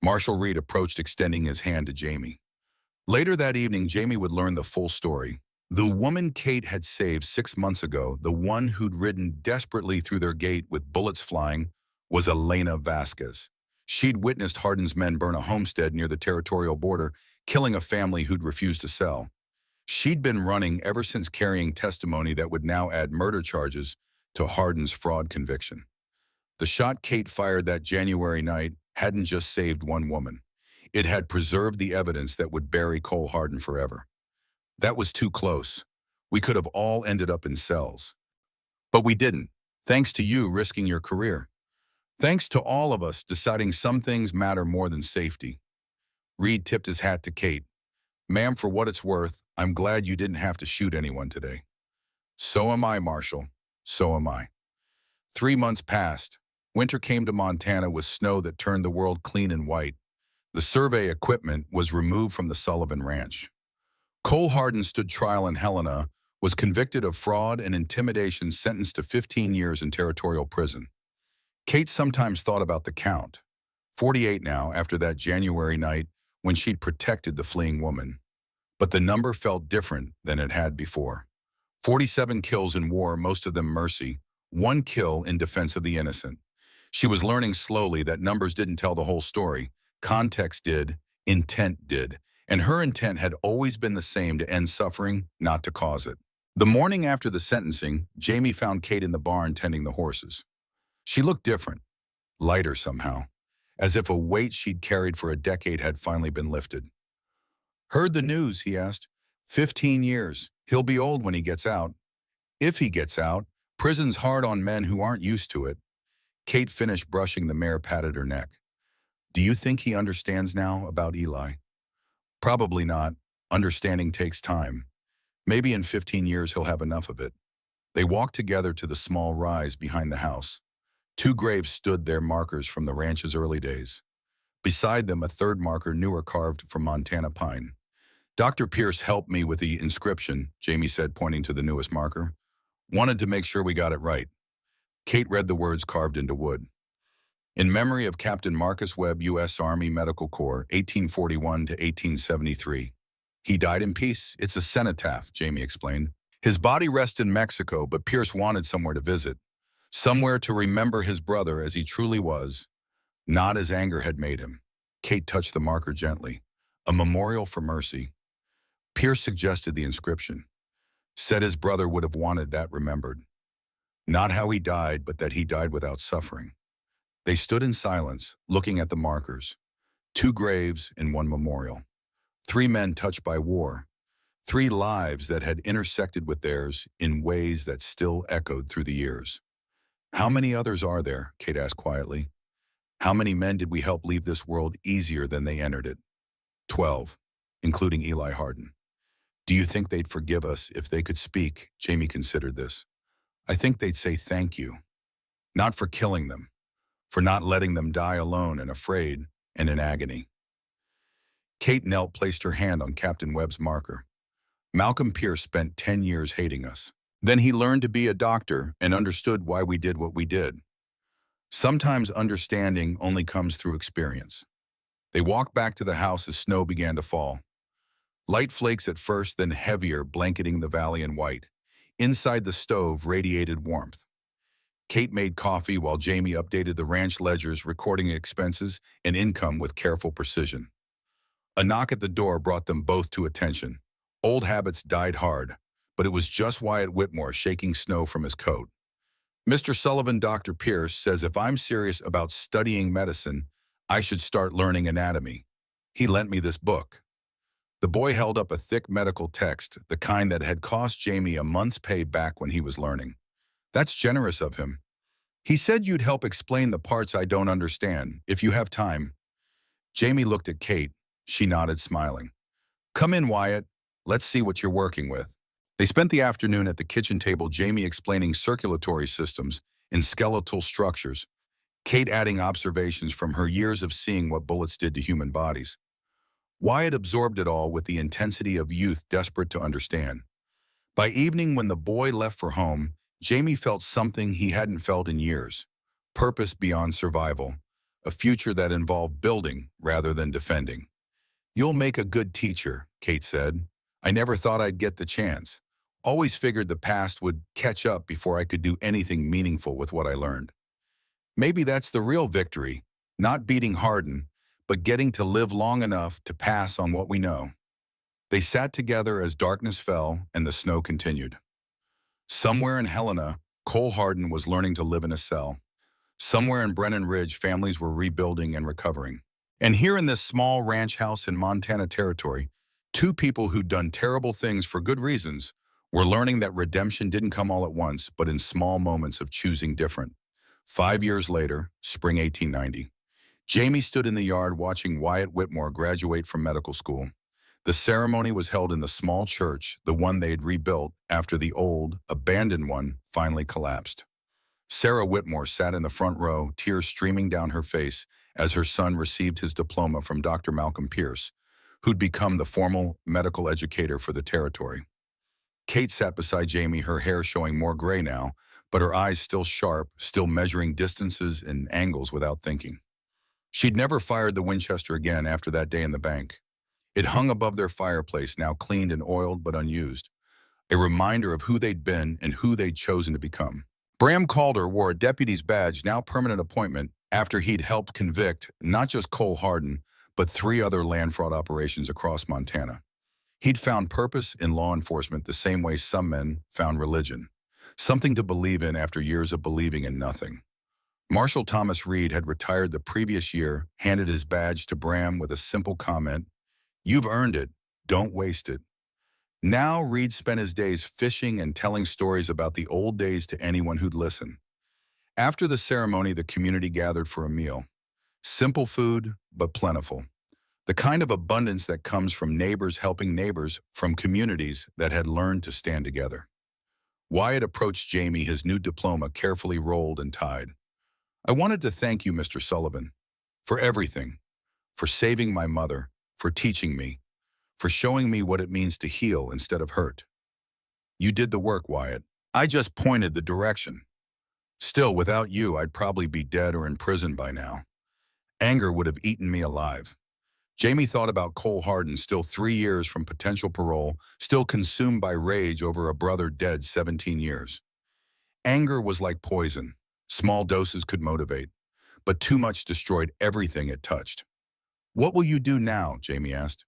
Marshal Reed approached, extending his hand to Jamie. Later that evening, Jamie would learn the full story. The woman Kate had saved 6 months ago, the one who'd ridden desperately through their gate with bullets flying, was Elena Vasquez. She'd witnessed Hardin's men burn a homestead near the territorial border, killing a family who'd refused to sell. She'd been running ever since, carrying testimony that would now add murder charges to Hardin's fraud conviction. The shot Kate fired that January night hadn't just saved one woman. It had preserved the evidence that would bury Cole Hardin forever. That was too close. We could have all ended up in cells. But we didn't, thanks to you risking your career. Thanks to all of us deciding some things matter more than safety." Reed tipped his hat to Kate. "Ma'am, for what it's worth, I'm glad you didn't have to shoot anyone today." "So am I, Marshal. So am I." 3 months passed. Winter came to Montana with snow that turned the world clean and white. The survey equipment was removed from the Sullivan Ranch. Cole Hardin stood trial in Helena, was convicted of fraud and intimidation, sentenced to 15 years in territorial prison. Kate sometimes thought about the count. 48 now, after that January night when she'd protected the fleeing woman. But the number felt different than it had before. 47 kills in war, most of them mercy. 1 kill in defense of the innocent. She was learning slowly that numbers didn't tell the whole story. Context did, intent did. And her intent had always been the same: to end suffering, not to cause it. The morning after the sentencing, Jamie found Kate in the barn tending the horses. She looked different, lighter somehow, as if a weight she'd carried for a decade had finally been lifted. "Heard the news?" he asked. 15 years. He'll be old when he gets out. If he gets out, prison's hard on men who aren't used to it. Kate finished brushing, the mare patted her neck. "Do you think he understands now about Eli?" "Probably not. Understanding takes time. Maybe in 15 years he'll have enough of it." They walked together to the small rise behind the house. Two graves stood there, markers from the ranch's early days. Beside them, a third marker, newer, carved from Montana pine. "Dr. Pierce helped me with the inscription," Jamie said, pointing to the newest marker. "Wanted to make sure we got it right." Kate read the words carved into wood. "In memory of Captain Marcus Webb, U.S. Army Medical Corps, 1841 to 1873. He died in peace. It's a cenotaph," Jamie explained. "His body rests in Mexico, but Pierce wanted somewhere to visit. Somewhere to remember his brother as he truly was, not as anger had made him." Kate touched the marker gently. "A memorial for mercy." Pierce suggested the inscription. Said his brother would have wanted that remembered. Not how he died, but that he died without suffering. They stood in silence, looking at the markers. Two graves and one memorial. Three men touched by war. Three lives that had intersected with theirs in ways that still echoed through the years. "How many others are there?" Kate asked quietly. "How many men did we help leave this world easier than they entered it?" 12, including Eli Hardin. "Do you think they'd forgive us if they could speak?" Jamie considered this. "I think they'd say thank you. Not for killing them, for not letting them die alone and afraid and in agony." Kate knelt, placed her hand on Captain Webb's marker. "Malcolm Pierce spent 10 years hating us. Then he learned to be a doctor and understood why we did what we did. Sometimes understanding only comes through experience." They walked back to the house as snow began to fall. Light flakes at first, then heavier, blanketing the valley in white. Inside the stove radiated warmth. Kate made coffee while Jamie updated the ranch ledgers, recording expenses and income with careful precision. A knock at the door brought them both to attention. Old habits died hard, but it was just Wyatt Whitmore shaking snow from his coat. "Mr. Sullivan, Dr. Pierce says if I'm serious about studying medicine, I should start learning anatomy. He lent me this book." The boy held up a thick medical text, the kind that had cost Jamie a month's pay back when he was learning. "That's generous of him. He said you'd help explain the parts I don't understand, if you have time." Jamie looked at Kate. She nodded, smiling. "Come in, Wyatt. Let's see what you're working with." They spent the afternoon at the kitchen table, Jamie explaining circulatory systems and skeletal structures, Kate adding observations from her years of seeing what bullets did to human bodies. Wyatt absorbed it all with the intensity of youth desperate to understand. By evening, when the boy left for home, Jamie felt something he hadn't felt in years. Purpose beyond survival. A future that involved building rather than defending. "You'll make a good teacher," Kate said. "I never thought I'd get the chance. Always figured the past would catch up before I could do anything meaningful with what I learned." Maybe that's the real victory, not beating Hardin, but getting to live long enough to pass on what we know. They sat together as darkness fell and the snow continued. Somewhere in Helena, Cole Hardin was learning to live in a cell. Somewhere in Brennan Ridge, families were rebuilding and recovering. And here in this small ranch house in Montana Territory, two people who'd done terrible things for good reasons were learning that redemption didn't come all at once, but in small moments of choosing different. 5 years later, spring 1890. Jamie stood in the yard watching Wyatt Whitmore graduate from medical school. The ceremony was held in the small church, the one they'd rebuilt after the old, abandoned one finally collapsed. Sarah Whitmore sat in the front row, tears streaming down her face as her son received his diploma from Dr. Malcolm Pierce, who'd become the formal medical educator for the territory. Kate sat beside Jamie, her hair showing more gray now, but her eyes still sharp, still measuring distances and angles without thinking. She'd never fired the Winchester again after that day in the bank. It hung above their fireplace, now cleaned and oiled but unused, a reminder of who they'd been and who they'd chosen to become. Bram Calder wore a deputy's badge, now permanent appointment, after he'd helped convict not just Cole Hardin, but 3 other land fraud operations across Montana. He'd found purpose in law enforcement the same way some men found religion, something to believe in after years of believing in nothing. Marshal Thomas Reed had retired the previous year, handed his badge to Bram with a simple comment, "You've earned it. Don't waste it." Now Reed spent his days fishing and telling stories about the old days to anyone who'd listen. After the ceremony, the community gathered for a meal. Simple food, but plentiful. The kind of abundance that comes from neighbors helping neighbors from communities that had learned to stand together. Wyatt approached Jamie, his new diploma carefully rolled and tied. "I wanted to thank you, Mr. Sullivan, for everything, for saving my mother, for teaching me, for showing me what it means to heal instead of hurt. You did the work, Wyatt. I just pointed the direction. Still, without you, I'd probably be dead or in prison by now. Anger would have eaten me alive." Jamie thought about Cole Hardin, still 3 years from potential parole, still consumed by rage over a brother dead 17 years. Anger was like poison. Small doses could motivate, but too much destroyed everything it touched. "What will you do now?" Jamie asked.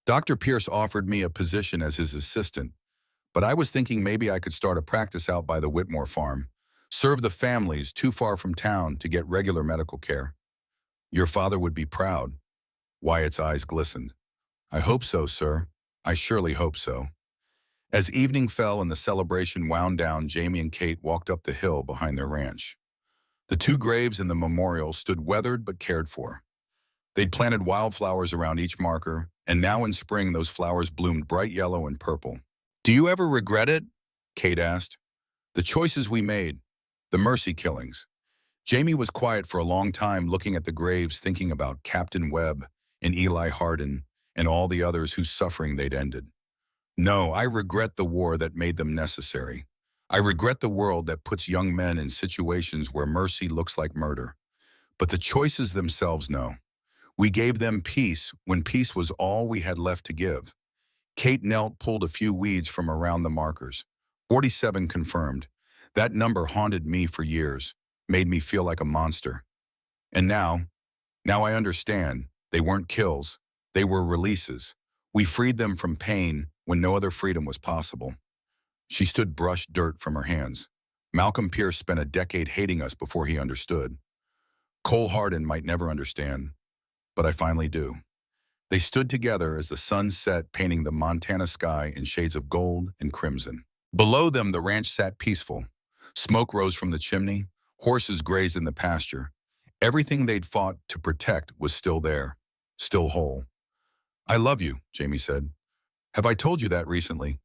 "Dr. Pierce offered me a position as his assistant, but I was thinking maybe I could start a practice out by the Whitmore farm, serve the families too far from town to get regular medical care." "Your father would be proud." Wyatt's eyes glistened. "I hope so, sir. I surely hope so." As evening fell and the celebration wound down, Jamie and Kate walked up the hill behind their ranch. The two graves in the memorial stood weathered but cared for. They'd planted wildflowers around each marker, and now in spring those flowers bloomed bright yellow and purple. "Do you ever regret it?" Kate asked. "The choices we made, the mercy killings." Jamie was quiet for a long time, looking at the graves, thinking about Captain Webb and Eli Hardin and all the others whose suffering they'd ended. "No, I regret the war that made them necessary. I regret the world that puts young men in situations where mercy looks like murder. But the choices themselves, no. We gave them peace when peace was all we had left to give." Kate knelt, pulled a few weeds from around the markers. 47 confirmed. That number haunted me for years, made me feel like a monster. And now I understand. They weren't kills. They were releases. We freed them from pain when no other freedom was possible. She stood, brushed dirt from her hands. "Malcolm Pierce spent a decade hating us before he understood. Cole Hardin might never understand, but I finally do." They stood together as the sun set, painting the Montana sky in shades of gold and crimson. Below them, the ranch sat peaceful. Smoke rose from the chimney. Horses grazed in the pasture. Everything they'd fought to protect was still there, still whole. "I love you," Jamie said. "Have I told you that recently?"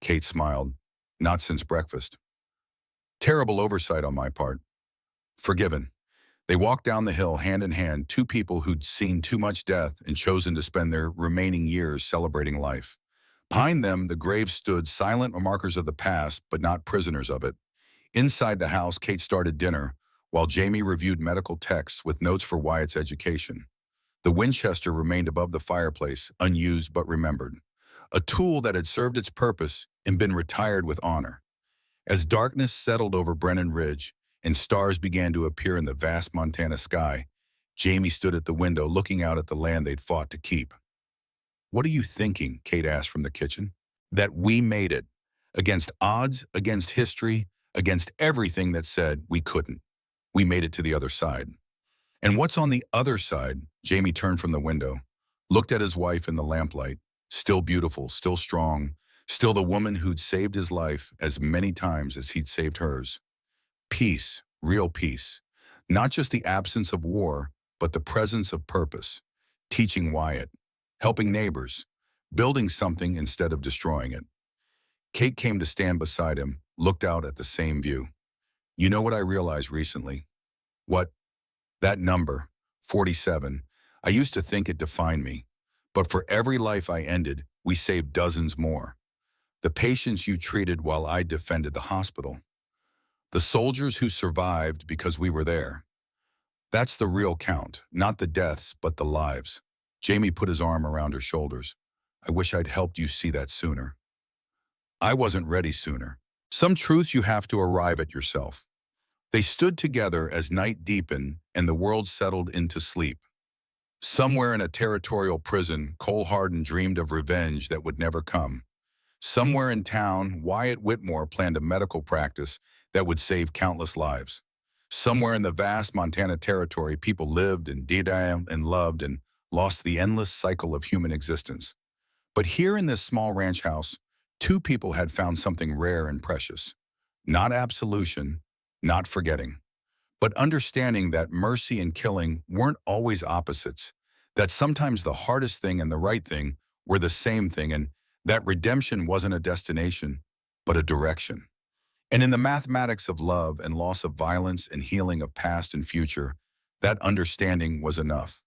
Kate smiled. "Not since breakfast." "Terrible oversight on my part." "Forgiven." They walked down the hill hand in hand, two people who'd seen too much death and chosen to spend their remaining years celebrating life. Behind them, the graves stood, silent markers of the past, but not prisoners of it. Inside the house, Kate started dinner, while Jamie reviewed medical texts with notes for Wyatt's education. The Winchester remained above the fireplace, unused but remembered. A tool that had served its purpose and been retired with honor. As darkness settled over Brennan Ridge and stars began to appear in the vast Montana sky, Jamie stood at the window looking out at the land they'd fought to keep. "What are you thinking?" Kate asked from the kitchen. "That we made it. Against odds, against history, against everything that said we couldn't. We made it to the other side." "And what's on the other side?" Jamie turned from the window, looked at his wife in the lamplight, still beautiful, still strong, still the woman who'd saved his life as many times as he'd saved hers. Peace, real peace. Not just the absence of war, but the presence of purpose. Teaching Wyatt, helping neighbors, building something instead of destroying it. Kate came to stand beside him, looked out at the same view. "You know what I realized recently?" "What?" "That number, 47. I used to think it defined me. But for every life I ended, we saved dozens more. The patients you treated while I defended the hospital. The soldiers who survived because we were there. That's the real count, not the deaths, but the lives." Jamie put his arm around her shoulders. "I wish I'd helped you see that sooner. I wasn't ready sooner. Some truths you have to arrive at yourself." They stood together as night deepened and the world settled into sleep. Somewhere in a territorial prison, Cole Hardin dreamed of revenge that would never come. Somewhere in town, Wyatt Whitmore planned a medical practice that would save countless lives. Somewhere in the vast Montana territory, people lived and died and loved and lost the endless cycle of human existence. But here in this small ranch house, two people had found something rare and precious. Not absolution, not forgetting, but understanding that mercy and killing weren't always opposites, that sometimes the hardest thing and the right thing were the same thing, and that redemption wasn't a destination, but a direction. And in the mathematics of love and loss of violence and healing of past and future, that understanding was enough.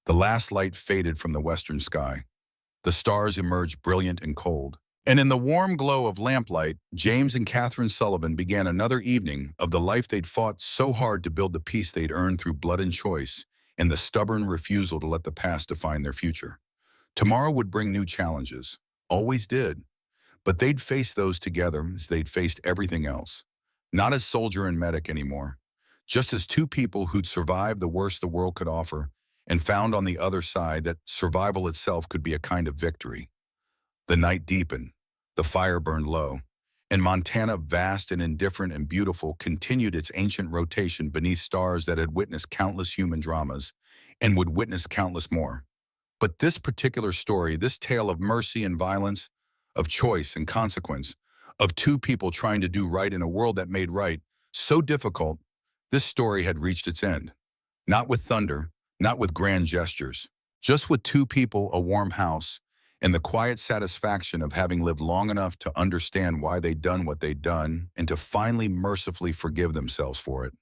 The last light faded from the western sky. The stars emerged brilliant and cold. And in the warm glow of lamplight, James and Catherine Sullivan began another evening of the life they'd fought so hard to build the peace they'd earned through blood and choice, and the stubborn refusal to let the past define their future. Tomorrow would bring new challenges. Always did. But they'd face those together as they'd faced everything else. Not as soldier and medic anymore. Just as two people who'd survived the worst the world could offer and found on the other side that survival itself could be a kind of victory. The night deepened. The fire burned low. And Montana, vast and indifferent and beautiful, continued its ancient rotation beneath stars that had witnessed countless human dramas and would witness countless more. But this particular story, this tale of mercy and violence, of choice and consequence, of two people trying to do right in a world that made right so difficult, this story had reached its end. Not with thunder, not with grand gestures, just with two people, a warm house, and the quiet satisfaction of having lived long enough to understand why they'd done what they'd done and to finally mercifully forgive themselves for it.